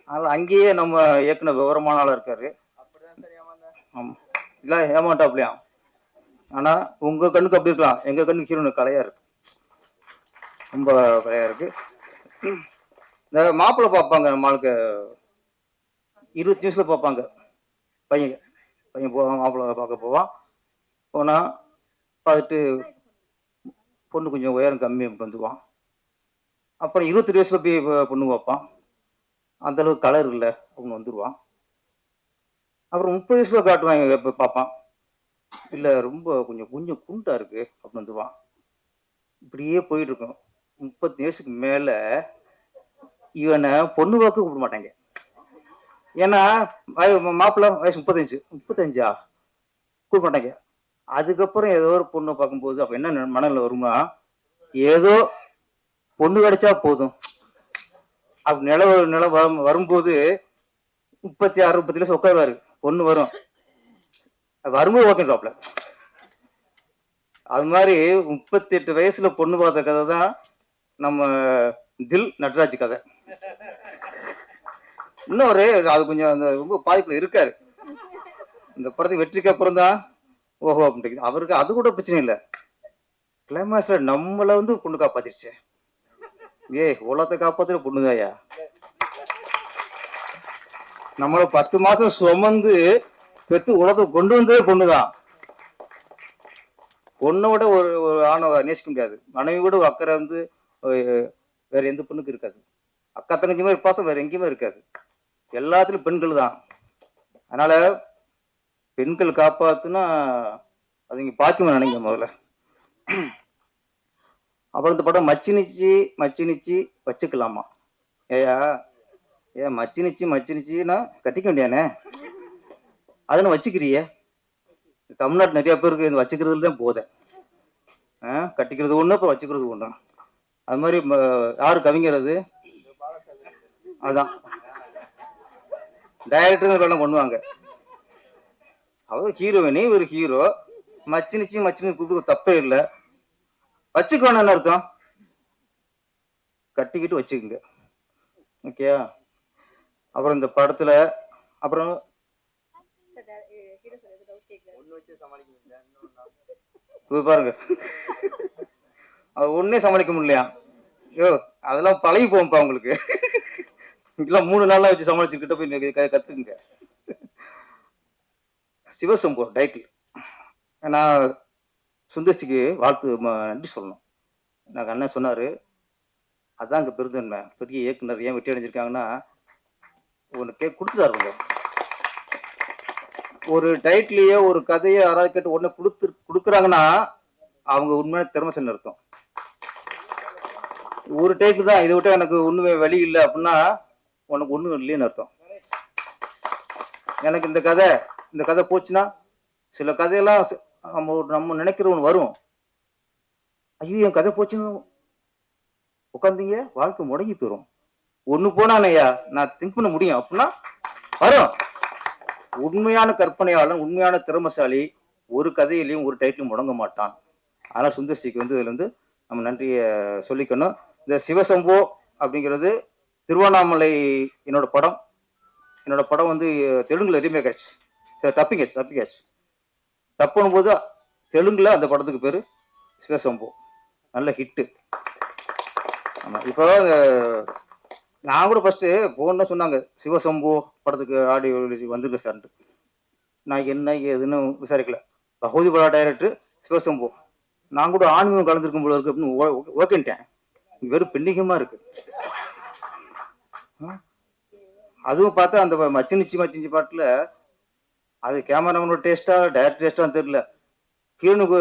அதனால அங்கேயே நம்ம இயக்குனர் விவரமான ஆளா இருக்காரு. ஆமா, இல்ல ஏமாட்டாப்லையா. ஆனா உங்க கண்ணுக்கு அப்படி இருக்கலாம், எங்க கண்ணுக்கு ஹீரோனு கலையா இருக்கு, ரொம்ப கலையா இருக்கு. இந்த மாப்பிள்ளை பார்ப்பாங்க, நம்மளுக்கு 20 நிமிஷத்துல பார்ப்பாங்க. பையன் போவான், மாப்பிள்ளை பார்க்க போவான். போனா பார்த்துட்டு பொண்ணு கொஞ்சம் உயரம் கம்மி வந்துடுவான். அப்புறம் 22 வயசுல போய் பொண்ணு பார்ப்பான், அந்த அளவுக்கு கலர் இல்லை அப்படின்னு வந்துடுவான். அப்புறம் 30 வயசுல காட்டுவாங்க, இப்போ பார்ப்பான், இல்லை ரொம்ப கொஞ்சம் குண்டா இருக்கு அப்படின்னு வந்துடுவான். இப்படியே போயிட்டு இருக்கும். 30 வயசுக்கு மேல இவனை பொண்ணு பார்க்க கூப்பிட மாட்டாங்க. ஏன்னா மாப்பிள்ளை வயசு 35 கூப்பிட மாட்டாங்க. அதுக்கப்புறம் ஏதோ ஒரு பொண்ணை பார்க்கும்போது அப்ப என்ன மனநிலை வரும்னா, ஏதோ பொண்ணு கிடைச்சா போதும் அப்படி நில வரும்போது 36, 30 வயசு உட்காருவாரு, பொண்ணு வரும், வரும்போது ஓகேன்றாப்ல. அது மாதிரி 38 வயசுல பொண்ணு பார்த்த கதை தான் நம்ம தில் நட்ராஜ் கதை. இன்னும் அது கொஞ்சம் அந்த ரொம்ப பாதிப்புல இருக்காரு. இந்த படத்துக்கு வெற்றிக்கு அப்புறம் தான் ஓஹோ அப்படின்னு அவருக்கு அது கூட பிரச்சனை இல்லை. கிளைமாக்ஸ்ல நம்மளை வந்து பொண்ணு காப்பாத்திருச்சு. உலகத்தை காப்பாத்துற பொண்ணுதாயா. நம்மள 10 மாசம் சுமந்து பெத்து உலகத்தை கொண்டு வந்ததே பொண்ணுதான். பொண்ணை விட ஒரு ஒரு ஆணை நேசிக்க முடியாது. மனைவி விட ஒரு அக்கறை வந்து வேற எந்த பொண்ணுக்கு இருக்காது. அக்கா தங்கச்சி மாதிரி பாசம் வேற எங்கேயுமே இருக்காது. எல்லாத்துலயும் பெண்கள் தான். அதனால பெண்கள் காப்பாத்துனா அது நீங்க பாக்கியமா நினைங்க முதல்ல. அப்புறம் இந்த படம் மச்சினிச்சு வச்சுக்கலாமா? ஏயா ஏன் மச்சினிச்சுன்னா கட்டிக்க வேண்டியானே, அதனை வச்சுக்கிறியே. தமிழ்நாட்டு நிறைய பேருக்கு இந்த வச்சுக்கிறதுல தான் போதை. கட்டிக்கிறது ஒண்ணு, அப்புறம் வச்சுக்கிறது ஒண்ணு. அது மாதிரி யாரு கவிஞர் அதான் டைரக்டர் பண்ணுவாங்க. அதாவது ஹீரோயினே ஒரு ஹீரோ மச்சினிச்சு கூப்பிட்டு தப்பே இல்லை. வச்சுக்க வேணாம்னு அர்த்தம், கட்டிக்கிட்டு வச்சுக்குங்க. ஓகே. அப்புறம் இந்த படத்துல அப்புறம் பாருங்க, அது ஒன்னே சமாளிக்க முடியலையா? ஐயோ அதெல்லாம் பழகி போகும்பா உங்களுக்கு. இதெல்லாம் 3 நாளா வச்சு சமாளிச்சுக்கிட்ட போய் கத்துக்குங்க. சிவசம்போ டைட்டில். நான் சுந்தர்சிக்கு வாழ்த்து நன்றி சொல்லணும். எனக்கு அண்ணன் சொன்னாரு, அதான் இங்கே பெருந்தன்மை. பெரிய இயக்குனர் ஏன் வெற்றி அடைஞ்சிருக்காங்கன்னா ஒன்று கொடுத்துட்டாருங்க. ஒரு டைட்டிலையோ ஒரு கதையோ யாராவது கேட்டு உடனே கொடுக்குறாங்கன்னா அவங்க உண்மையான திறமைசல் அர்த்தம். ஒரு டைட்டில் தான், இதை விட்டு எனக்கு ஒண்ணுமே வழி இல்லை அப்படின்னா உனக்கு ஒன்றும் இல்லைன்னு அர்த்தம். எனக்கு இந்த கதை போச்சுன்னா, சில கதையெல்லாம் நம்ம நினைக்கிற ஒன்று வரும். ஐயோ என் கதை போச்சுன்னு உட்காந்தீங்க, வாழ்க்கை முடங்கி போயிடும். ஒன்று போனானையா நான் திங்க் பண்ண முடியும் அப்படின்னா வரும். உண்மையான கற்பனையாளன், உண்மையான திறமைசாலி ஒரு கதையிலையும் ஒரு டைட்டிலும் முடங்க மாட்டான். அதனால் சுந்தர்சிக்கு வந்து இதில் வந்து நம்ம நன்றியை சொல்லிக்கணும். இந்த சிவசம்போ அப்படிங்கிறது திருவண்ணாமலை என்னோட படம் வந்து தெலுங்குல ரீமேக் ஆச்சு, டப்பிங் ஆச்சு. டப் பண்ணும்போது தெலுங்குல அந்த படத்துக்கு பேரு சிவசம்போ, நல்ல ஹிட்டு. ஆமாம். இப்போ நான் கூட ஃபர்ஸ்ட் போன்னு சொன்னாங்க சிவசம்போ படத்துக்கு ஆடியோ வந்துருக்கு சார்ன்ட்டு. நான் என்ன ஏதுன்னு விசாரிக்கல. பகவதி படா டைரக்டர் சிவசம்போ, நான் கூட ஆன்மீகம் கலந்துருக்கும் போல இருக்கு அப்படின்னு ஓகேன்ட்டேன். வெறும் பெண்ணிகமா இருக்கு. அதுவும் பார்த்தா அந்த மச்சினிச்சி பாட்டுல அது கேமராமேனோட டேஸ்டா டைரக்டர் டேஸ்டான்னு தெரியல. ஹீரோனுக்கு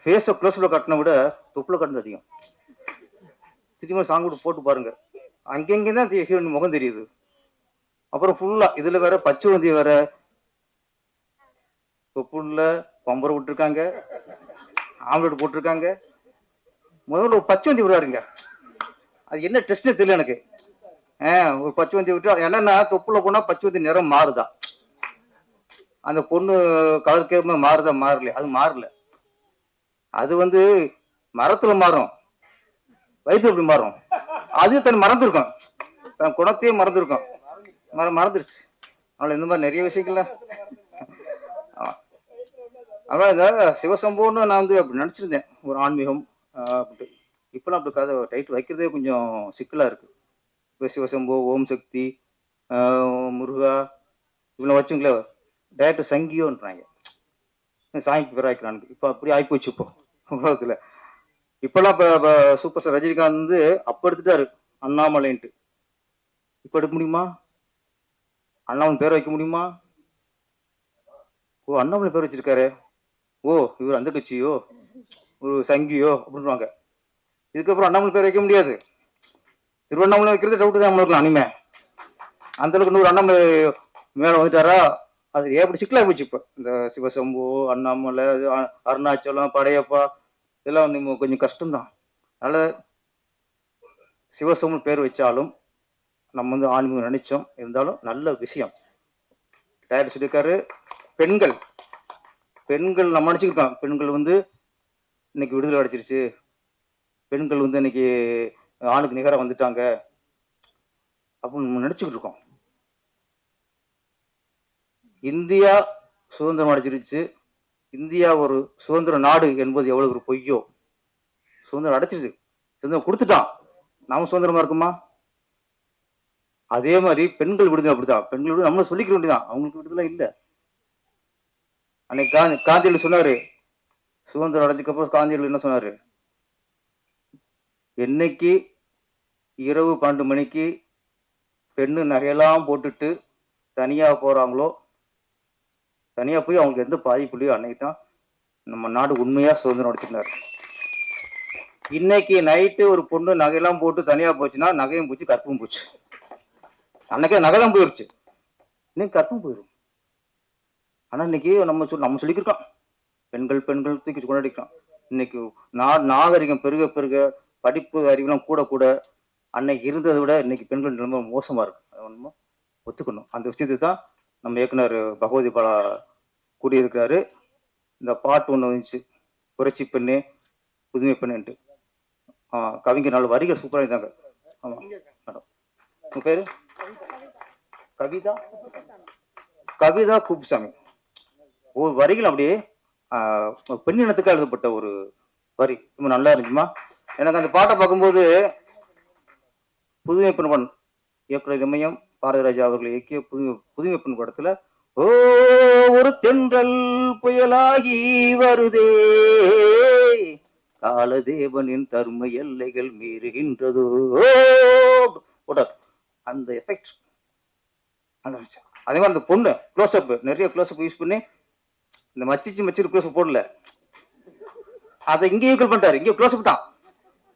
ஃபேஸை க்ளோஸ்ல கட்டின விட தொப்புல கட்டினது அதிகம். திரும்ப சாங் கூட போட்டு பாருங்க, அங்கெங்கே தான் ஹீரோயின் முகம் தெரியுது. அப்புறம் ஃபுல்லா இதுல வேற பச்சைவந்தி வேற, தொப்புள்ள பம்பரை விட்டுருக்காங்க, ஆம்லெட் போட்டிருக்காங்க. முதல்ல ஒரு பச்சைவந்தி விடுறாருங்க, அது என்ன டெஸ்ட்னே தெரியல எனக்கு. ஒரு பச்சைவந்தி விட்டு என்னன்னா தொப்புல போனா பச்சைவந்தி நிறம் மாறுதா, அந்த பொண்ணு கலர் கேட்ப மாறுதா மாறல, அது மாறல. அது வந்து மரத்துல மாறும், வயிற்று எப்படி மாறும், அது தன் மறந்துருக்கும், தன் குணத்தையே மறந்துருக்கும், மறந்துருச்சு. அதனால இந்த மாதிரி நிறைய விஷயங்கள்ல அதான் இந்த சிவசம்போன்னு நான் வந்து அப்படி நினச்சிருந்தேன், ஒரு ஆன்மீகம் அப்படின்ட்டு. இப்போலாம் அப்படி கதை டைட்டில் வைக்கிறதே கொஞ்சம் சிக்கலாக இருக்கு. இப்போ சிவசம்போ, ஓம் சக்தி, முருகா இவ்வளோ வச்சுங்களே டைரக்டர் சங்கியோன்றாங்க, சாமிக்கு பேர் ஆயிக்கிறானுங்க. இப்போ அப்படி ஆகிப்போச்சு இப்போ உலகத்தில். இப்போல்லாம் இப்போ சூப்பர் ஸ்டார் ரஜினிகாந்த் வந்து அப்போ எடுத்துட்டாரு அண்ணாமலைன்ட்டு. இப்போ எடுக்க முடியுமா? அண்ணாமலை பேர் வைக்க முடியுமா? ஓ அண்ணாமலை பேர் வச்சிருக்காரு, ஓ இவர் அந்த கட்சியோ ஒரு சங்கியோ அப்படின்வாங்க. இதுக்கப்புறம் அண்ணாமலை பேர் வைக்க முடியாது. திருவண்ணாமலை வைக்கிறது டவுட்டு தான் நம்மளுக்கு அனிமே. அந்த அளவுக்கு இன்னொரு அண்ணாமலை மேலே வந்துட்டாரா, அது எப்படி சிக்கலாக போச்சு. இப்போ இந்த சிவசம்பு, அண்ணாமலை, அருணாச்சலம், படையப்பா இதெல்லாம் நம்ம கொஞ்சம் கஷ்டம்தான். அதனால் சிவசம்பு பேர் வச்சாலும் நம்ம வந்து ஆன்மீகம் நினைச்சோம், இருந்தாலும் நல்ல விஷயம். டேரக்டர் சொல்லியிருக்காரு, பெண்கள் நம்ம நினச்சிக்கிட்டோம் பெண்கள் வந்து இன்னைக்கு விடுதலை அடைச்சிருச்சு, பெண்கள் வந்து இன்னைக்கு ஆணுக்கு நிகராக வந்துட்டாங்க அப்படின்னு நம்ம நினச்சிக்கிட்டு இருக்கோம். இந்தியா சுதந்திரம் அடைச்சிருச்சு, இந்தியா ஒரு சுதந்திர நாடு என்பது எவ்வளவு ஒரு பொய்யோ. சுதந்திரம் அடைச்சிருச்சு, சுதந்திரம் கொடுத்துட்டான், நாம சுதந்திரமா இருக்குமா? அதே மாதிரி பெண்கள் விடுதலை அப்படிதான். பெண்கள் விடுதலை நம்மளும் சொல்லிக்க வேண்டியதான், அவங்களுக்கு விடுதலை இல்லை. அன்னைக்கு காந்தியில் சொன்னாரு, சுதந்திரம் அடைஞ்சதுக்கப்புறம் காந்தியடிகள் என்ன சொன்னார், என்னைக்கு இரவு 12 மணிக்கு பெண்ணு நகையெல்லாம் போட்டுட்டு தனியாக போகிறாங்களோ, தனியாக போய் அவங்களுக்கு எந்த பாதிப்புலையோ அன்னைக்கு தான் நம்ம நாடு உண்மையாக சுதந்திரம் அடைச்சிருந்தார். இன்னைக்கு நைட்டு ஒரு பொண்ணு நகையெல்லாம் போட்டு தனியாக போச்சுன்னா நகையும் போச்சு, கற்பும் போச்சு. அன்னைக்கே நகை தான் போயிடுச்சு, இன்னைக்கு கற்பும் போயிடும். ஆனால் இன்னைக்கு நம்ம சொல்லிக்கிருக்கோம், பெண்கள் பெண்கள் தூக்கி கொண்டாடிக்கிறோம். இன்னைக்கு நாகரிகம் பெருக பெருக படிப்பு அறிவுலாம் கூட கூட அன்னைக்கு இருந்ததை விட இன்னைக்கு பெண்கள் நிலைமை மோசமாக இருக்கு. அதை ஒன்றுமோ ஒத்துக்கணும். அந்த விஷயத்தை தான் நம்ம இயக்குனர் பகவதி பாலா கூறியிருக்கிறாரு. இந்த பாட்டு ஒன்று வந்துச்சு, புரட்சி பெண்ணே புதுமை பெண்ணுன்ட்டு. கவிஞர் 4 வரிகள் சூப்பராக இருந்தாங்க. ஆமாம் மேடம், உங்கள் பேர் கவிதா குப்புசாமி. ஒரு வரிகள் அப்படியே பெண்ணினத்துக்கு எழுதப்பட்ட ஒரு வரி ரொம்ப நல்லா இருந்துச்சுமா. எனக்கு அந்த பாட்டை பார்க்கும்போது புதுமை பெண் இயக்குனர் இமயம் பாரதிராஜா அவர்கள் இயக்கிய புதுமை பெண் படத்துல ஓ ஒரு தென்றல் புயலாகி வருதே, காலதேவனின் தர்ம எல்லைகள் மீறுகின்றதோ, அந்த எஃபெக்ட். அதே மாதிரி அந்த பொண்ணு க்ளோஸ்அப், நிறைய க்ளோஸ்அப் யூஸ் பண்ணி இந்த மச்சிரு க்ளோஸ்அப் போடல, அதை இங்கே ஈக்குவல் பண்ணிட்டாரு. இங்கே க்ளோஸ்அப் தான்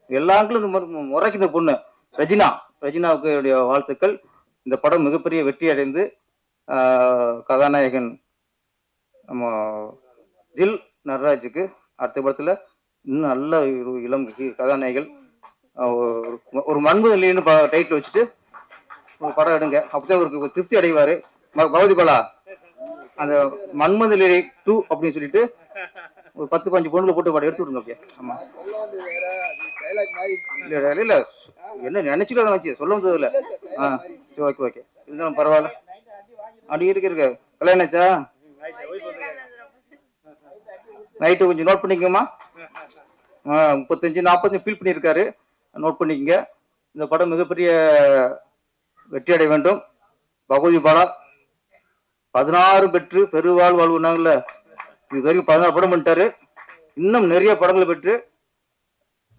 எல்லாங்களும். இந்த முறைக்கு இந்த பொண்ணு ரஜினாவுக்கு என்னுடைய வாழ்த்துக்கள். இந்த படம் மிகப்பெரிய வெற்றி அடைந்து கதாநாயகன் நம்ம தில் நடராஜுக்கு அடுத்த படத்துல இன்னும் நல்ல இளம் கதாநாயகர்கள் ஒரு மண்பு நிலைன்னு டைட்டில் வச்சுட்டு ஒரு படம் எடுங்க, அப்பதான் ஒரு திருப்தி அடைவாரு. பகவதி பாலா அந்த மன்மத லீலை 2 அப்படின்னு சொல்லிட்டு ஒரு 10-15 பொண்ணுல போட்டு படம் எடுத்து விடுங்க அப்படியே. ஆமா இல்ல என்ன நினைச்சுக்காத வச்சு சொல்ல முடியாது இல்ல. ஓகே இருந்தாலும் பரவாயில்ல. அப்படி இருக்கு கல்யாணம் ஆச்சா? நைட்டு கொஞ்சம் நோட் பண்ணிக்கோமா. 35-40 ஃபீல் பண்ணியிருக்காரு, நோட் பண்ணிக்கங்க. இந்த படம் மிகப்பெரிய வெற்றி அடைய வேண்டும். பகவதி பாலா 16 பெற்று பெருவாழ் வாழ்வுனாங்கல்ல, இது வரைக்கும் 16 படம் பண்ணிட்டாரு. இன்னும் நிறைய படங்களை பெற்று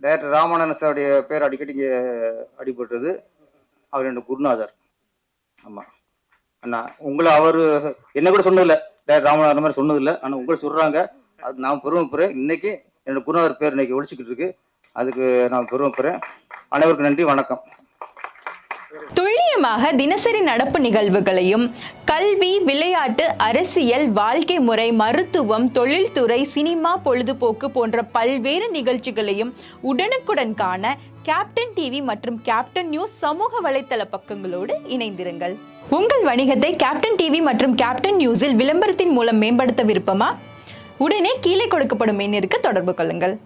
டைரக்டர் ராமானந்த சாருடைய பேர் அடிக்கடி இங்கே அடிபட்டது. அவர் என்னோட குருநாதர். ஆமாம் அண்ணா, உங்களை அவர் என்ன கூட சொன்னதில்லை, டைரக்டர் ராமநாதன் மாதிரி சொன்னதில்லை. ஆனால் உங்களை சொல்கிறாங்க, அது நான் பெருமைப்படுறேன். இன்னைக்கு என்னோட குருநாதர் பேர் இன்னைக்கு ஒழிச்சுக்கிட்டு இருக்கு, அதுக்கு நான் பெருமைப்படுறேன். அனைவருக்கும் நன்றி, வணக்கம். துல்லியமாக தினசரி நடப்பு நிகழ்வுகளையும் கல்வி, விளையாட்டு, அரசியல், வாழ்க்கை முறை, மருத்துவம், தொழில்துறை, சினிமா, பொழுதுபோக்கு போன்ற பல்வேறு நிகழ்ச்சிகளையும் உடனுக்குடன் காண கேப்டன் டிவி மற்றும் கேப்டன் நியூஸ் சமூக வலைத்தள பக்கங்களோடு இணைந்திருங்கள். உங்கள் வணிகத்தை கேப்டன் டிவி மற்றும் கேப்டன் நியூஸில் விளம்பரத்தின் மூலம் மேம்படுத்த விருப்பமா? உடனே கீழே கொடுக்கப்படும் எண்ணிற்கு தொடர்பு கொள்ளுங்கள்.